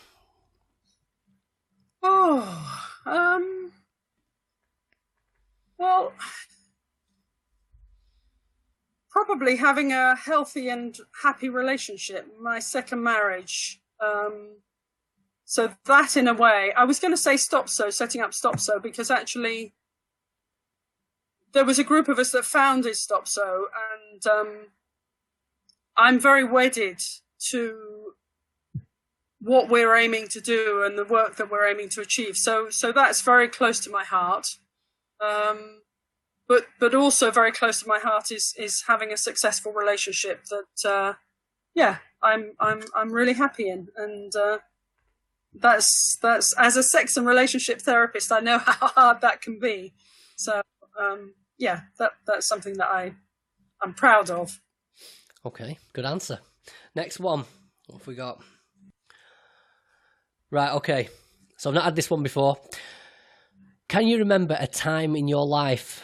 Well, probably having a healthy and happy relationship, my second marriage. So that, in a way, I was going to say setting up StopSo, because actually there was a group of us that founded StopSo, and I'm very wedded to what we're aiming to do and the work that we're aiming to achieve. So that's very close to my heart. But also very close to my heart is having a successful relationship that I'm really happy in, and that's as a sex and relationship therapist, I know how hard that can be. So that's something that I'm proud of. Okay, good answer. Next one. What have we got? Right, okay. So I've not had this one before. Can you remember a time in your life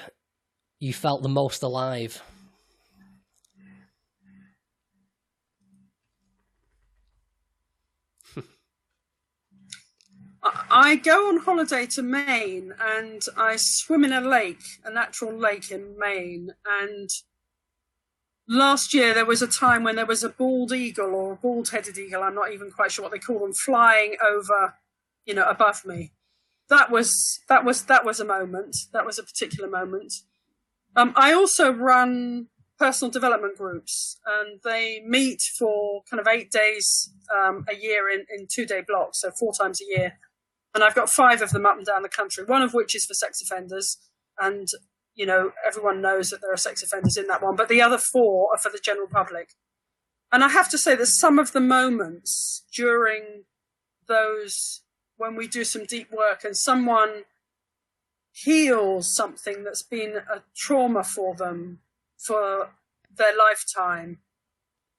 you felt the most alive? I go on holiday to Maine, and I swim in a natural lake in Maine. And last year there was a time when there was a bald eagle, or a bald-headed eagle, I'm not even quite sure what they call them, flying over, above me. That was a moment. That was a particular moment. I also run personal development groups, and they meet for kind of 8 days a year in 2-day blocks, so 4 times a year. And I've got 5 of them up and down the country, one of which is for sex offenders. And, everyone knows that there are sex offenders in that one, but the other 4 are for the general public. And I have to say that some of the moments during those, when we do some deep work and someone heals something that's been a trauma for them for their lifetime,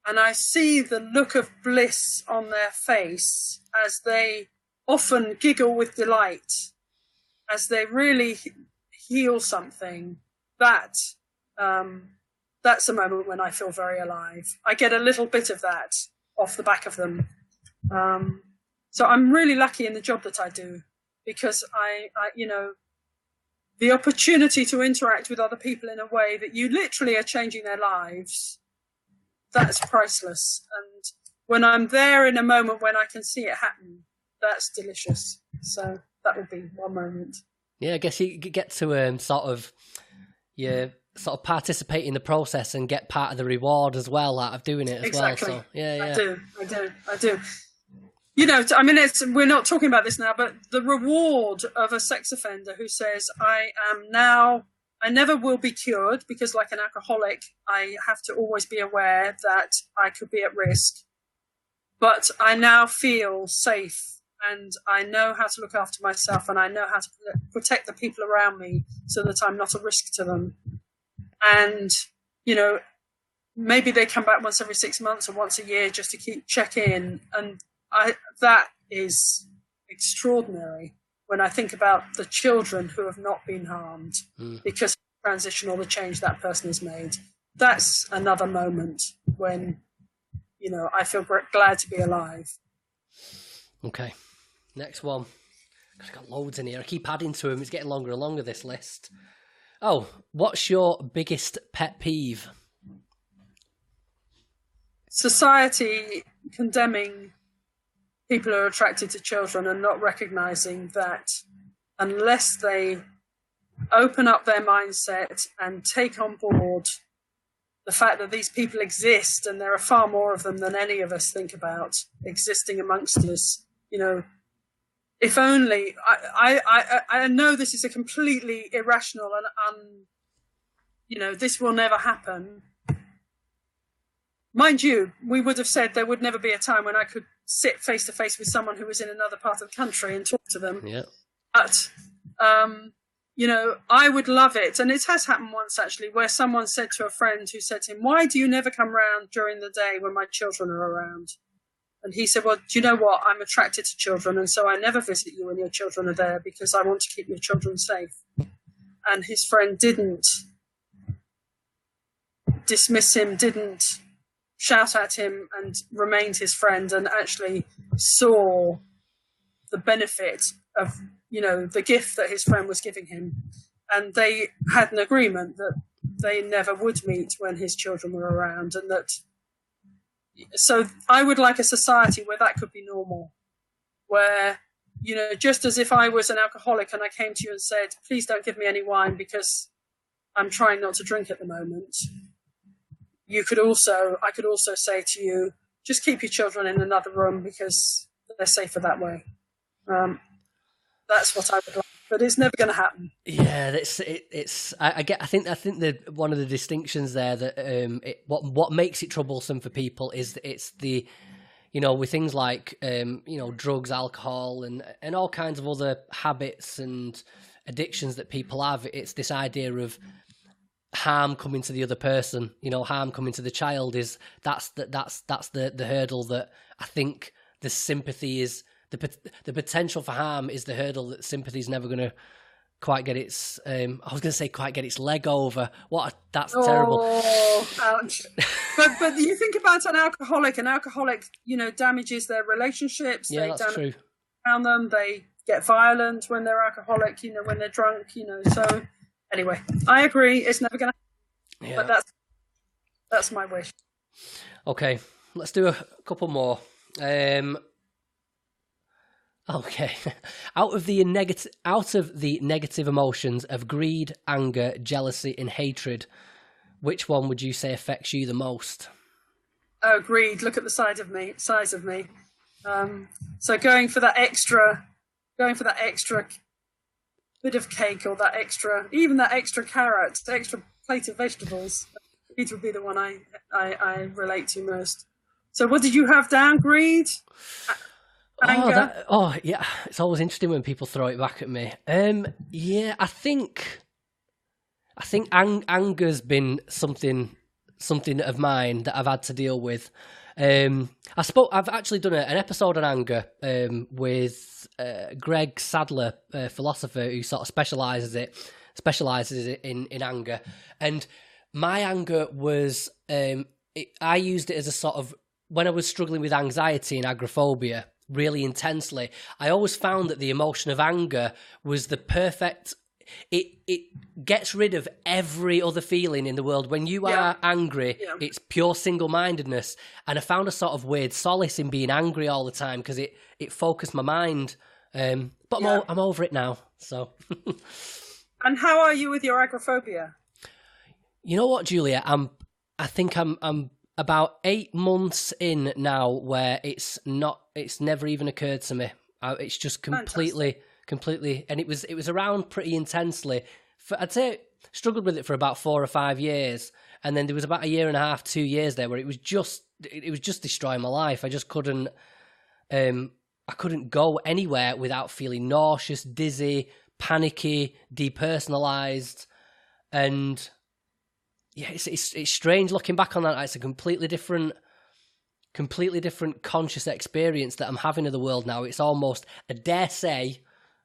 and I see the look of bliss on their face as they often giggle with delight as they really heal something, that's a moment when I feel very alive. I get a little bit of that off the back of them. So I'm really lucky in the job that I do, because I the opportunity to interact with other people in a way that you literally are changing their lives, that's priceless. And when I'm there in a moment when I can see it happen, that's delicious. So that would be one moment. Yeah, I guess you get to sort of participate in the process and get part of the reward as well out of doing it as well. So yeah. I do. We're not talking about this now, but the reward of a sex offender who says, I never will be cured, because like an alcoholic, I have to always be aware that I could be at risk, but I now feel safe, and I know how to look after myself, and I know how to protect the people around me so that I'm not a risk to them. And, maybe they come back once every 6 months or once a year just to check in. And that is extraordinary when I think about the children who have not been harmed because of the transition or the change that person has made. That's another moment when, I feel glad to be alive. Okay. Next one. I've got loads in here. I keep adding to them. It's getting longer and longer, this list. Oh, what's your biggest pet peeve? Society condemning people who are attracted to children and not recognising that unless they open up their mindset and take on board the fact that these people exist, and there are far more of them than any of us think about existing amongst us, you know, if only, I know this is a completely irrational and you know, this will never happen. Mind you, we would have said there would never be a time when I could sit face to face with someone who was in another part of the country and talk to them. Yeah. But, you know, I would love it. And it has happened once, actually, where someone said to a friend who said to him, why do you never come round during the day when my children are around? And he said, well, do you know what? I'm attracted to children, and so I never visit you when your children are there because I want to keep your children safe. And his friend didn't dismiss him, didn't shout at him, and remained his friend, and actually saw the benefit of, you know, the gift that his friend was giving him. And they had an agreement that they never would meet when his children were around, and that. So I would like a society where that could be normal, where, you know, just as if I was an alcoholic and I came to you and said, please don't give me any wine because I'm trying not to drink at the moment. I could also say to you, just keep your children in another room because they're safer that way. That's what I would like, but it's never going to happen. Yeah, I think that one of the distinctions there that what makes it troublesome for people is that it's the, you know, with things like you know, drugs, alcohol, and all kinds of other habits and addictions that people have. It's this idea of harm coming to the other person, you know, harm coming to the child that's the hurdle that I think the sympathy is. The potential for harm is the hurdle that sympathy is never going to quite get its. I was going to say quite get its leg over. That's terrible. Oh, ouch! but you think about an alcoholic. An alcoholic, you know, damages their relationships. Yeah, they that's true. Around them, they get violent when they're alcoholic. You know, when they're drunk. You know, so anyway, I agree. It's never going to. Yeah. But that's my wish. Okay, let's do a couple more. Okay, out of the negative emotions of greed, anger, jealousy, and hatred, which one would you say affects you the most? Oh, greed! Look at the size of me. So going for that extra bit of cake, or that extra carrot, the extra plate of vegetables. Greed would be the one I relate to most. So, what did you have down? Greed. Anger. Yeah, it's always interesting when people throw it back at me. Yeah, I think anger's been something of mine that I've had to deal with. I've actually done an episode on anger with Greg Sadler, a philosopher who sort of specializes in anger, and my anger was I used it as a sort of, when I was struggling with anxiety and agoraphobia really intensely, I always found that the emotion of anger was the perfect. It gets rid of every other feeling in the world. When you are angry, it's pure single-mindedness. And I found a sort of weird solace in being angry all the time because it focused my mind. But I'm over it now. So. And how are you with your agoraphobia? You know what, Julia? I think I'm about 8 months in now where it's never even occurred to me. It's just completely, and it was around pretty intensely. I'd say struggled with it for about 4 or 5 years, and then there was about 1.5 years, 2 years there where it was just destroying my life. I just couldn't go anywhere without feeling nauseous, dizzy, panicky, depersonalized, and yeah, it's strange looking back on that. It's a completely different conscious experience that I'm having of the world now. It's almost, I dare say,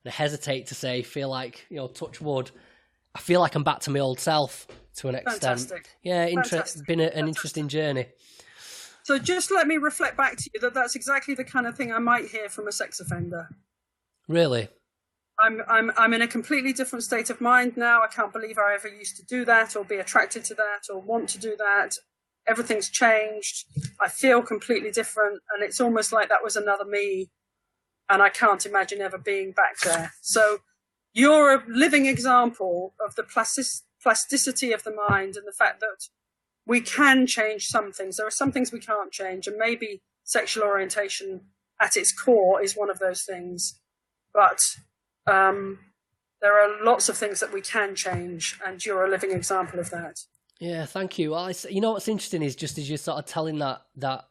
and I hesitate to say, feel like, you know, touch wood, I feel like I'm back to my old self to an extent. Fantastic. Yeah, it's been an interesting journey. So just let me reflect back to you that's exactly the kind of thing I might hear from a sex offender. Really? I'm in a completely different state of mind now. I can't believe I ever used to do that or be attracted to that or want to do that. Everything's changed. I feel completely different, and it's almost like that was another me, and I can't imagine ever being back there. So you're a living example of the plasticity of the mind and the fact that we can change some things. There are some things we can't change, and maybe sexual orientation at its core is one of those things. But there are lots of things that we can change, and you're a living example of that. Yeah, thank you. Well, you know what's interesting is just as you're sort of telling that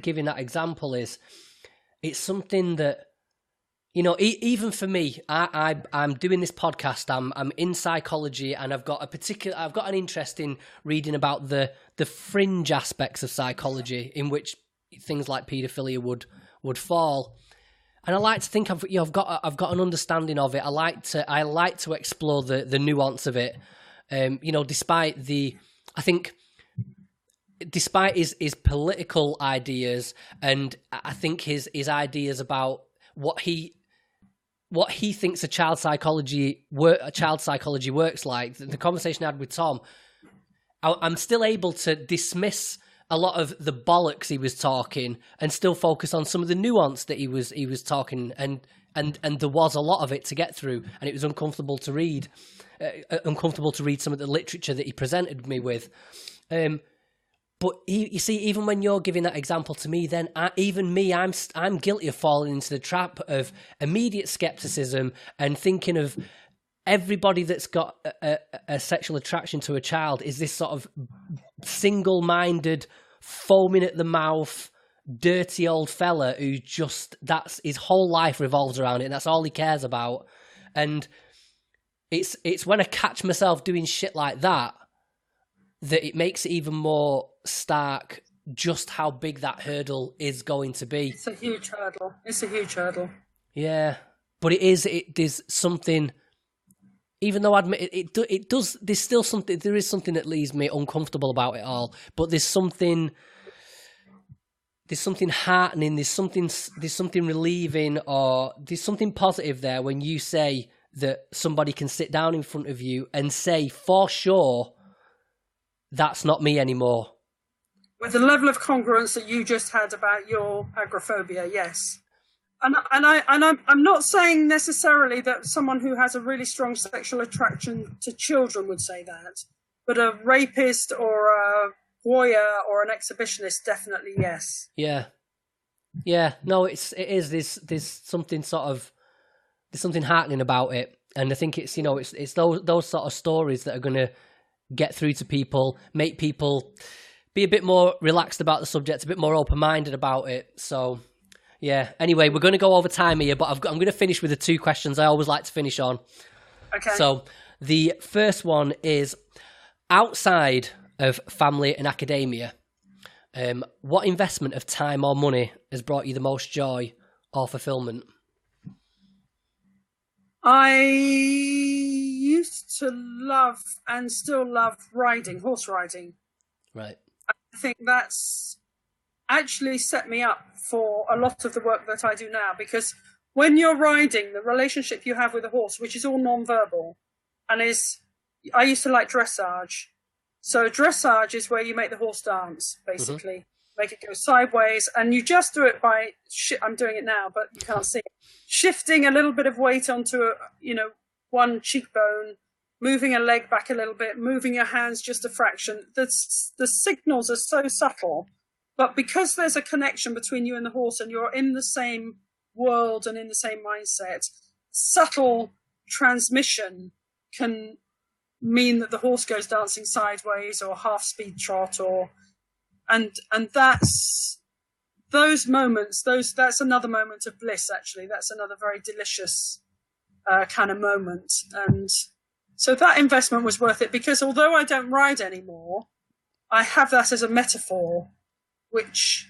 giving that example is, it's something that, you know, even for me, I'm doing this podcast. I'm in psychology, and I've got an interest in reading about the fringe aspects of psychology in which things like paedophilia would fall. And I like to think I've got an understanding of it. I like to explore the nuance of it. You know, despite his political ideas, and I think his ideas about what he thinks a child psychology works like. The conversation I had with Tom, I'm still able to dismiss a lot of the bollocks he was talking and still focus on some of the nuance that he was talking, and there was a lot of it to get through, and it was uncomfortable to read some of the literature that he presented me with. But you see, even when you're giving that example to me, then I'm guilty of falling into the trap of immediate skepticism and thinking of everybody that's got a sexual attraction to a child is this sort of single-minded, foaming at the mouth, dirty old fella who that's his whole life revolves around it, and that's all he cares about. And it's when I catch myself doing shit like that it makes it even more stark just how big that hurdle is going to be. It's a huge hurdle. Yeah, but there's something. Even though I admit it does. There is something that leaves me uncomfortable about it all. But there's something heartening. There's something relieving, or there's something positive there when you say that somebody can sit down in front of you and say for sure, that's not me anymore. With the level of congruence that you just had about your agoraphobia, yes. And I'm not saying necessarily that someone who has a really strong sexual attraction to children would say that, but a rapist or a voyeur or an exhibitionist, definitely yes. Yeah. No, it is. There's something heartening about it, and I think it's those sort of stories that are going to get through to people, make people be a bit more relaxed about the subject, a bit more open-minded about it. So. Yeah. Anyway, we're going to go over time here, but I'm going to finish with the two questions I always like to finish on. Okay. So the first one is, outside of family and academia, what investment of time or money has brought you the most joy or fulfillment? I used to love and still love horse riding. Right. I think that's actually set me up for a lot of the work that I do now, because when you're riding, the relationship you have with a horse, which is all non-verbal, I used to like dressage. So dressage is where you make the horse dance, basically. Mm-hmm. Make it go sideways, and you just do it by, I'm doing it now, but you can't see it. Shifting a little bit of weight onto one cheekbone, moving a leg back a little bit, moving your hands just a fraction. The signals are so subtle. But because there's a connection between you and the horse, and you're in the same world and in the same mindset, subtle transmission can mean that the horse goes dancing sideways or half-speed trot, and that's those moments. That's another moment of bliss. Actually, that's another very delicious kind of moment, and so that investment was worth it, because although I don't ride anymore, I have that as a metaphor. Which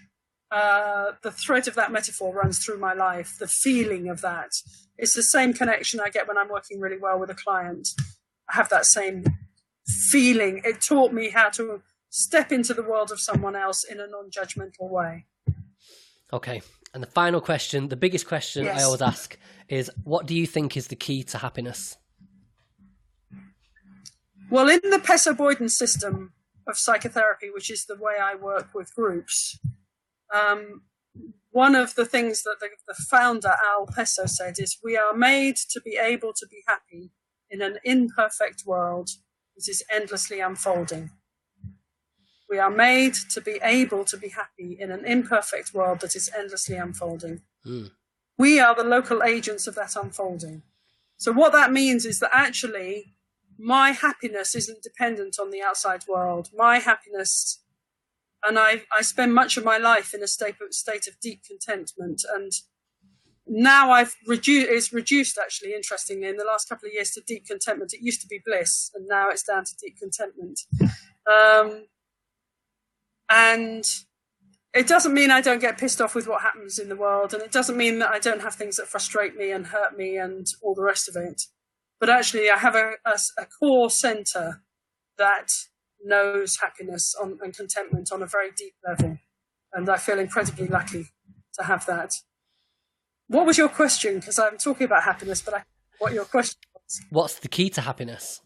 the thread of that metaphor runs through my life. The feeling of that. It's the same connection I get when I'm working really well with a client. I have that same feeling. It taught me how to step into the world of someone else in a non-judgmental way. Okay. And the final question, the biggest question Yes. I always ask is, what do you think is the key to happiness? Well, in the pest avoidance system of psychotherapy, which is the way I work with groups, one of the things that the founder, Al Pesso, said is, we are made to be able to be happy in an imperfect world that is endlessly unfolding. We are made to be able to be happy in an imperfect world that is endlessly unfolding. We are the local agents of that unfolding. So what that means is that actually my happiness isn't dependent on the outside world. My happiness, and I spend much of my life in a state of deep contentment. And now it's reduced actually, interestingly, in the last couple of years to deep contentment. It used to be bliss, and now it's down to deep contentment. And it doesn't mean I don't get pissed off with what happens in the world, and it doesn't mean that I don't have things that frustrate me and hurt me and all the rest of it. But actually, I have a core center that knows happiness and contentment on a very deep level, and I feel incredibly lucky to have that. What was your question? Because I'm talking about happiness, but what your question was? What's the key to happiness?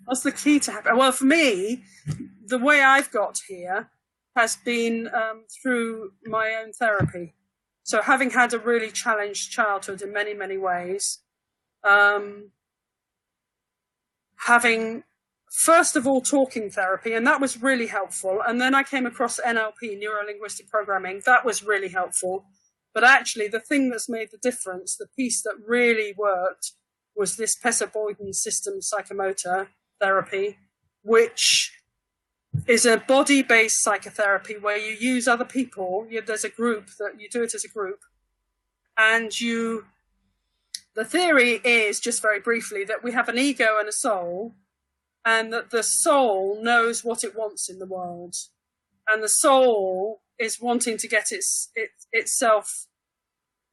What's the key to happiness? Well, for me, the way I've got here has been through my own therapy. So having had a really challenged childhood in many, many ways, having, first of all, talking therapy, and that was really helpful. And then I came across NLP, neuro-linguistic programming. That was really helpful. But actually, the thing that's made the difference, the piece that really worked, was this pest avoidance system psychomotor therapy, which is a body-based psychotherapy where you use other people. There's a group that you do it as a group. And the theory is, just very briefly, that we have an ego and a soul, and that the soul knows what it wants in the world. And the soul is wanting to get itself,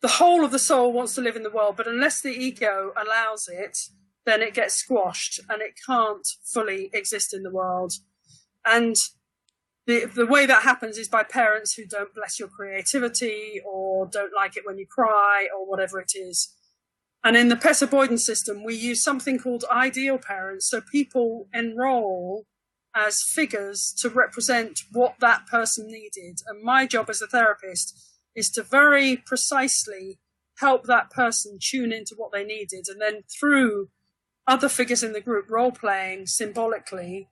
the whole of the soul wants to live in the world, but unless the ego allows it, then it gets squashed and it can't fully exist in the world. And the way that happens is by parents who don't bless your creativity or don't like it when you cry or whatever it is. And in the pest avoidance system, we use something called ideal parents. So people enroll as figures to represent what that person needed. And my job as a therapist is to very precisely help that person tune into what they needed. And then through other figures in the group, role-playing symbolically,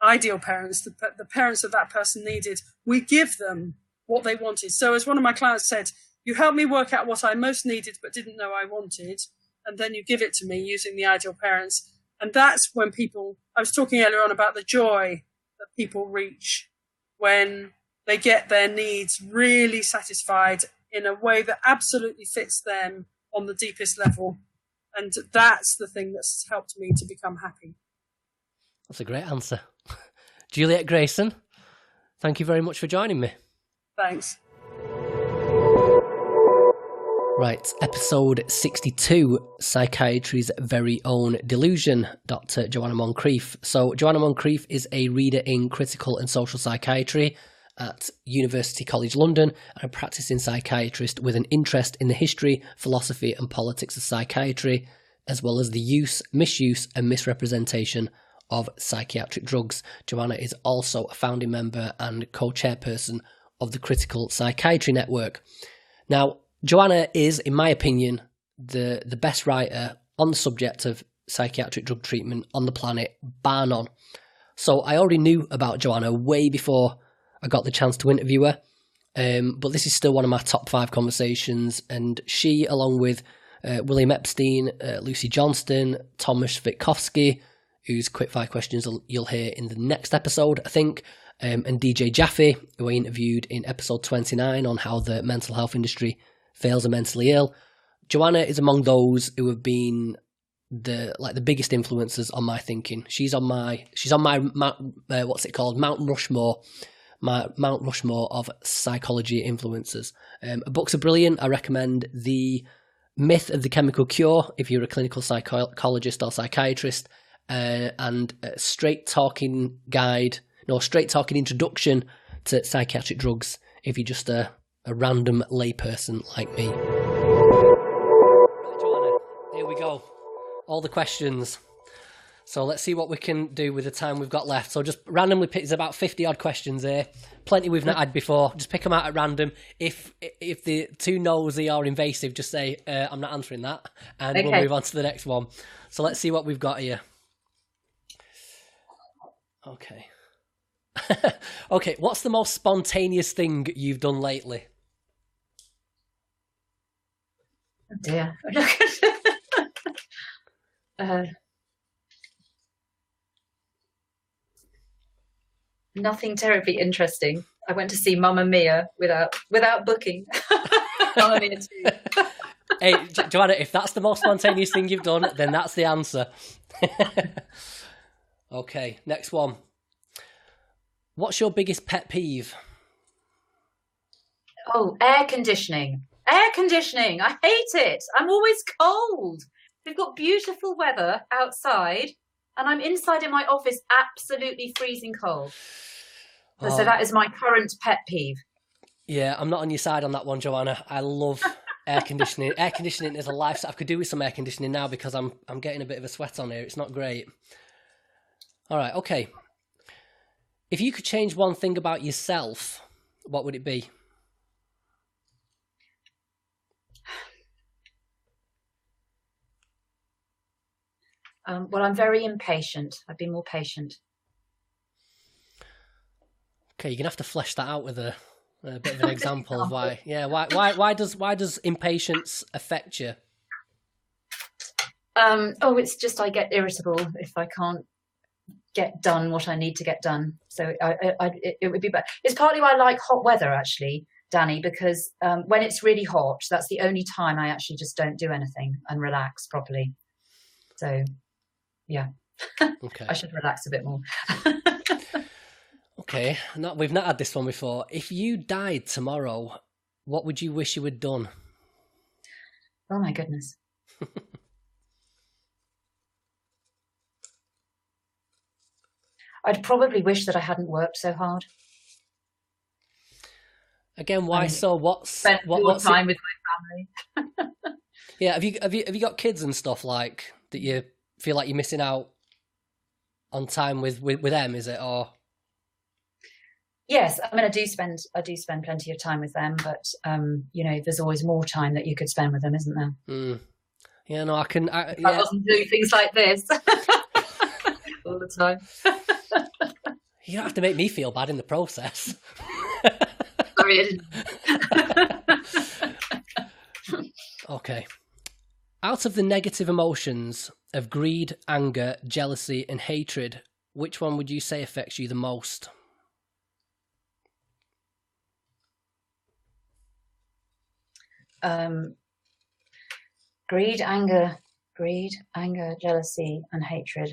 ideal parents, the parents that that person needed, we give them what they wanted. So as one of my clients said, you helped me work out what I most needed but didn't know I wanted, and then you give it to me using the ideal parents. And that's when I was talking earlier on about the joy that people reach when they get their needs really satisfied in a way that absolutely fits them on the deepest level. And that's the thing that's helped me to become happy. That's a great answer. Juliet Grayson, thank you very much for joining me. Thanks. Right, episode 62, Psychiatry's Very Own Delusion, Dr. Joanna Moncrieff. So Joanna Moncrieff is a reader in critical and social psychiatry at University College London and a practicing psychiatrist with an interest in the history, philosophy and politics of psychiatry, as well as the use, misuse and misrepresentation of psychiatric drugs. Joanna is also a founding member and co-chairperson of the Critical Psychiatry Network. Now, Joanna is, in my opinion, the best writer on the subject of psychiatric drug treatment on the planet, bar none. So I already knew about Joanna way before I got the chance to interview her, but this is still one of my top 5 conversations, and she, along with William Epstein, Lucy Johnston, Thomas Witkowski, whose quickfire questions you'll hear in the next episode, I think, and DJ Jaffe, who I interviewed in episode 29 on how the mental health industry fails the mentally ill. Joanna is among those who have been the biggest influences on my thinking. She's on my what's it called, Mount Rushmore. My Mount Rushmore of psychology influences. Her books are brilliant. I recommend The Myth of the Chemical Cure if you're a clinical psychologist or psychiatrist, and a straight talking introduction to psychiatric drugs if you're just a a random layperson like me. Right, Joanna, here we go. All the questions. So let's see what we can do with the time we've got left. So just randomly pick, there's about 50 odd questions here. Plenty we've not had before. Just pick them out at random. If the too nosy or invasive, just say, I'm not answering that. And we'll move on to the next one. So let's see what we've got here. Okay. Okay, what's the most spontaneous thing you've done lately? Oh dear. Nothing terribly interesting. I went to see Mamma Mia without booking. Mamma Mia 2. Hey, Joanna, if that's the most spontaneous thing you've done, then that's the answer. Okay, next one. What's your biggest pet peeve? Oh, air conditioning. Air conditioning. I hate it. I'm always cold. We've got beautiful weather outside, and I'm inside in my office absolutely freezing cold. So that is my current pet peeve. Yeah, I'm not on your side on that one, Joanna. I love air conditioning. Air conditioning is a lifestyle. I could do with some air conditioning now because I'm getting a bit of a sweat on here. It's not great. All right, okay. If you could change one thing about yourself, what would it be? Well, I'm very impatient. I'd be more patient. Okay, you're gonna have to flesh that out with a bit of an example of why. Yeah, why does impatience affect you? It's just I get irritable if I can't get done what I need to get done. So it would be bad. It's partly why I like hot weather, actually, Danny, because when it's really hot, that's the only time I actually just don't do anything and relax properly. So, yeah, okay. I should relax a bit more. Okay, we've not had this one before. If you died tomorrow, what would you wish you had done? Oh, my goodness. I'd probably wish that I hadn't worked so hard. Again, why so? Spent more time with my family. Yeah, have you got kids and stuff like that? You feel like you're missing out on time with them? Is it or? Yes, I mean I do spend plenty of time with them, but there's always more time that you could spend with them, isn't there? Mm. Yeah, no, I wasn't doing things like this all the time. You don't have to make me feel bad in the process. Sorry, I didn't. Okay. Out of the negative emotions of greed, anger, jealousy, and hatred, which one would you say affects you the most? Greed, anger, jealousy, and hatred.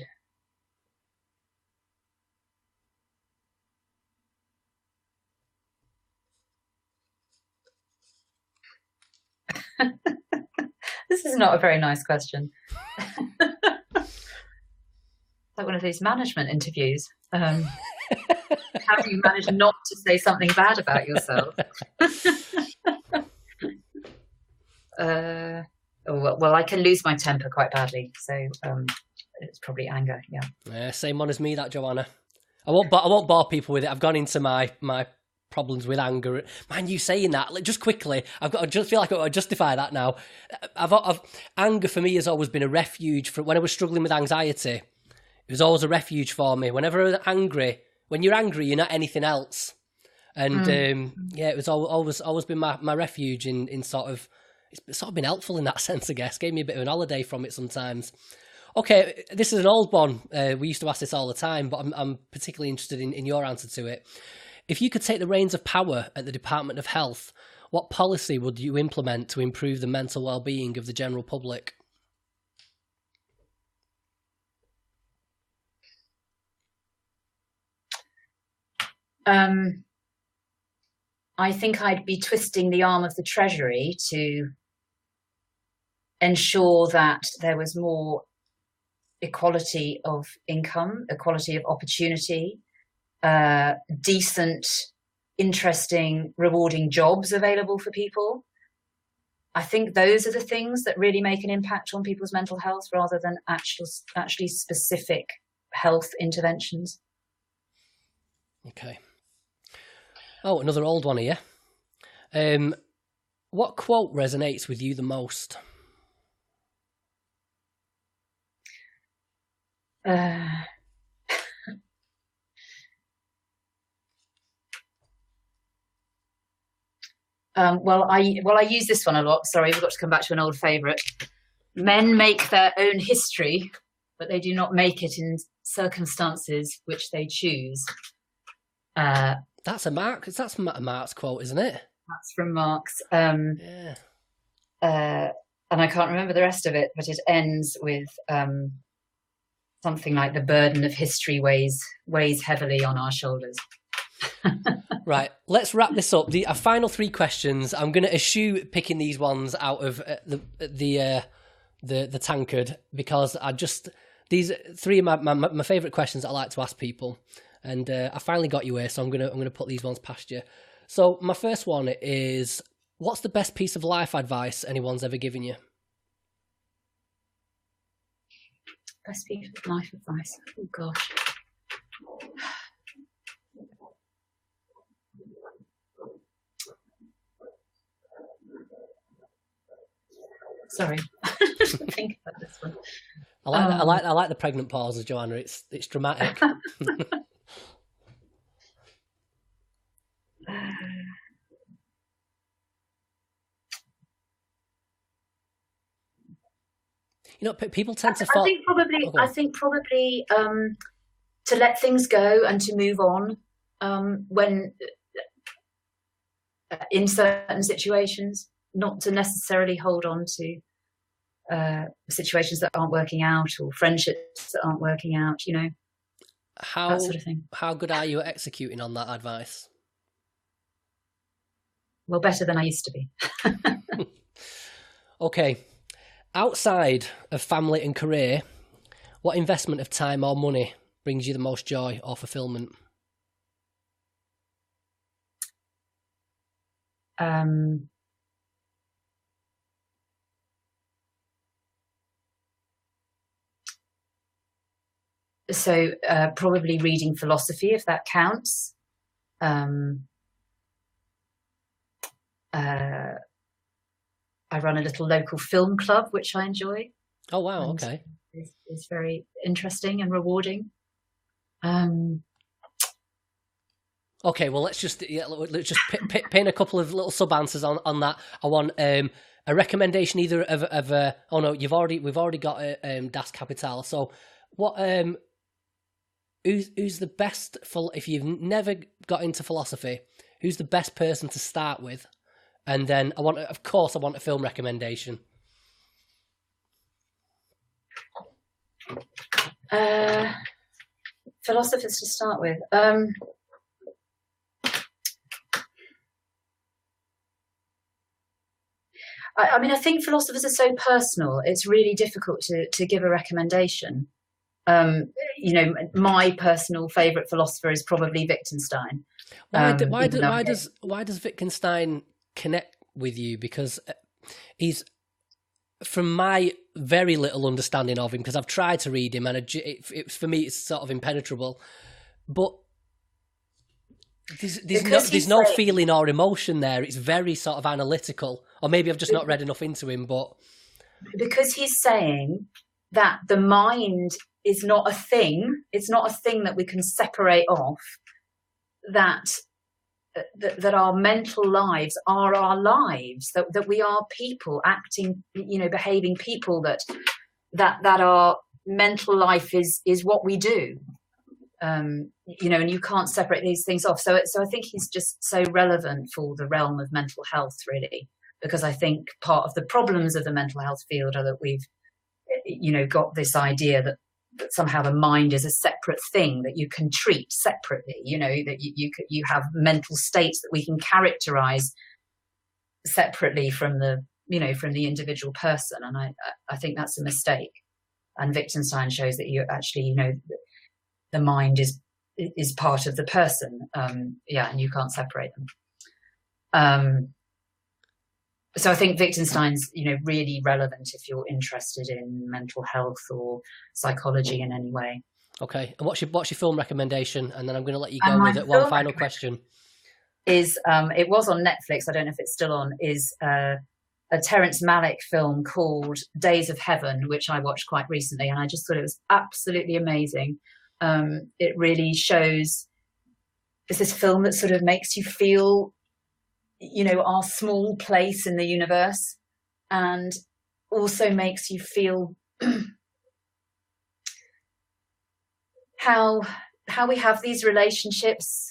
This is not a very nice question. Like one of these management interviews. How do you manage not to say something bad about yourself? Well, I can lose my temper quite badly, so it's probably anger. Yeah. Same one as me, that Joanna. I won't bore people with it. I've gone into my problems with anger. Man, you saying that just quickly, I just feel like I've got to justify that now. Anger for me has always been a refuge. For when I was struggling with anxiety, it was always a refuge for me. Whenever I was angry, when you're angry, you're not anything else. And it was always been my refuge in sort of. It's sort of been helpful in that sense, I guess. Gave me a bit of an holiday from it sometimes. Okay, this is an old one. We used to ask this all the time, but I'm particularly interested in your answer to it. If you could take the reins of power at the Department of Health, what policy would you implement to improve the mental well-being of the general public? I think I'd be twisting the arm of the Treasury to ensure that there was more equality of income, equality of opportunity, decent interesting, rewarding jobs available for people. I think those are the things that really make an impact on people's mental health, rather than actually specific health interventions. Okay. Oh, another old one here. What quote resonates with you the most? Well, I use this one a lot. Sorry, we've got to come back to an old favourite. Men make their own history, but they do not make it in circumstances which they choose. That's a Marx quote, isn't it? That's from Marx. Yeah. And I can't remember the rest of it, but it ends with something like the burden of history weighs heavily on our shoulders. Right, let's wrap this up. Our final 3 questions. I'm going to eschew picking these ones out of the tankard, because these 3 are my favourite questions that I like to ask people, and I finally got you here, so I'm gonna put these ones past you. So my first one is, what's the best piece of life advice anyone's ever given you? Best piece of life advice? Oh gosh. Sorry, think about this one. I like the pregnant pauses, Joanna. It's dramatic. You know, people tend to. I think probably to let things go and to move on when in certain situations. Not to necessarily hold on to situations that aren't working out, or friendships that aren't working out, that sort of thing. How good are you at executing on that advice? Well, better than I used to be. Okay. Outside of family and career, what investment of time or money brings you the most joy or fulfillment? So probably reading philosophy, if that counts. I run a little local film club, which I enjoy. Oh wow! Okay, it's very interesting and rewarding. Okay, well let's just pin a couple of little sub answers on that. I want a recommendation either of oh no, we've already got Das Kapital. So what who's the best for if you've never got into philosophy? Who's the best person to start with? And then I want a film recommendation. Philosophers to start with. I mean, I think philosophers are so personal. It's really difficult to give a recommendation. My personal favourite philosopher is probably Wittgenstein. Why does Wittgenstein connect with you? Because he's, from my very little understanding of him, because I've tried to read him, and for me it's sort of impenetrable. But there's no feeling or emotion there. It's very sort of analytical, or maybe I've just not read enough into him. But because he's saying that the mind is not a thing. It's not a thing that we can separate off. That our mental lives are our lives. That we are people acting, behaving people. That our mental life is what we do. And you can't separate these things off. So I think he's just so relevant for the realm of mental health, really, because I think part of the problems of the mental health field are that we've, got this idea that somehow the mind is a separate thing that you can treat separately, that you have mental states that we can characterize separately from the individual person. And I think that's a mistake. And Wittgenstein shows that you actually, the mind is is part of the person. And you can't separate them. So I think Wittgenstein's, really relevant if you're interested in mental health or psychology in any way. Okay, and what's your film recommendation? And then I'm going to let you go with it. One final question. Is it was on Netflix, I don't know if it's still on, is a Terrence Malick film called Days of Heaven, which I watched quite recently, and I just thought it was absolutely amazing. It really shows, it's this film that sort of makes you feel, our small place in the universe, and also makes you feel how we have these relationships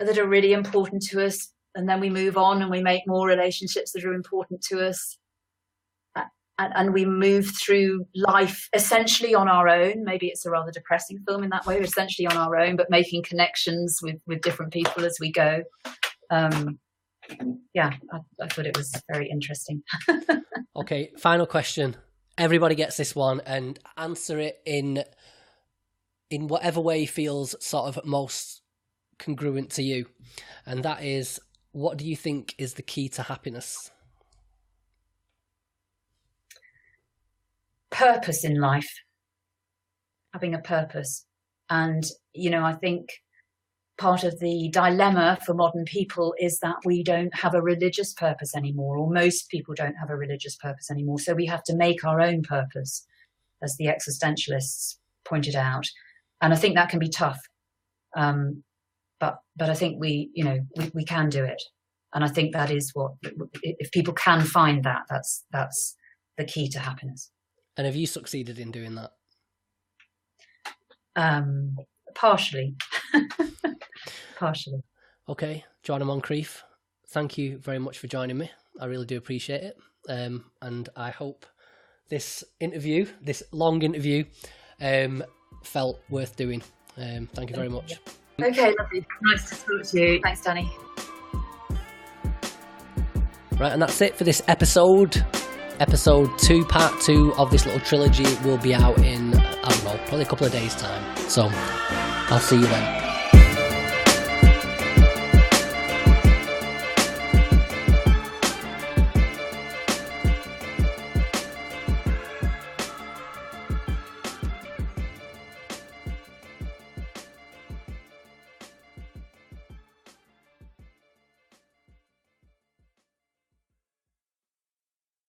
that are really important to us, and then we move on and we make more relationships that are important to us, and we move through life essentially on our own. Maybe it's a rather depressing film in that way, essentially on our own, but making connections with different people as we go. I thought it was very interesting. Okay, final question. Everybody gets this one, and answer it in whatever way feels sort of most congruent to you, and that is, what do you think is the key to happiness? Purpose in life, having a purpose. And I think part of the dilemma for modern people is that we don't have a religious purpose anymore, or most people don't have a religious purpose anymore, so we have to make our own purpose, as the existentialists pointed out. And I think that can be tough. But I think we can do it. And I think that is what, if people can find that, that's the key to happiness. And have you succeeded in doing that? Partially. Partially. Okay. Joanna Moncrieff, thank you very much for joining me. I really do appreciate it. And I hope this long interview, felt worth doing. Thank you very much. Okay, lovely. Nice to talk to you. Thanks, Danny. Right, and that's it for this episode. Episode 2, part 2 of this little trilogy will be out in, probably a couple of days' time. So I'll see you then.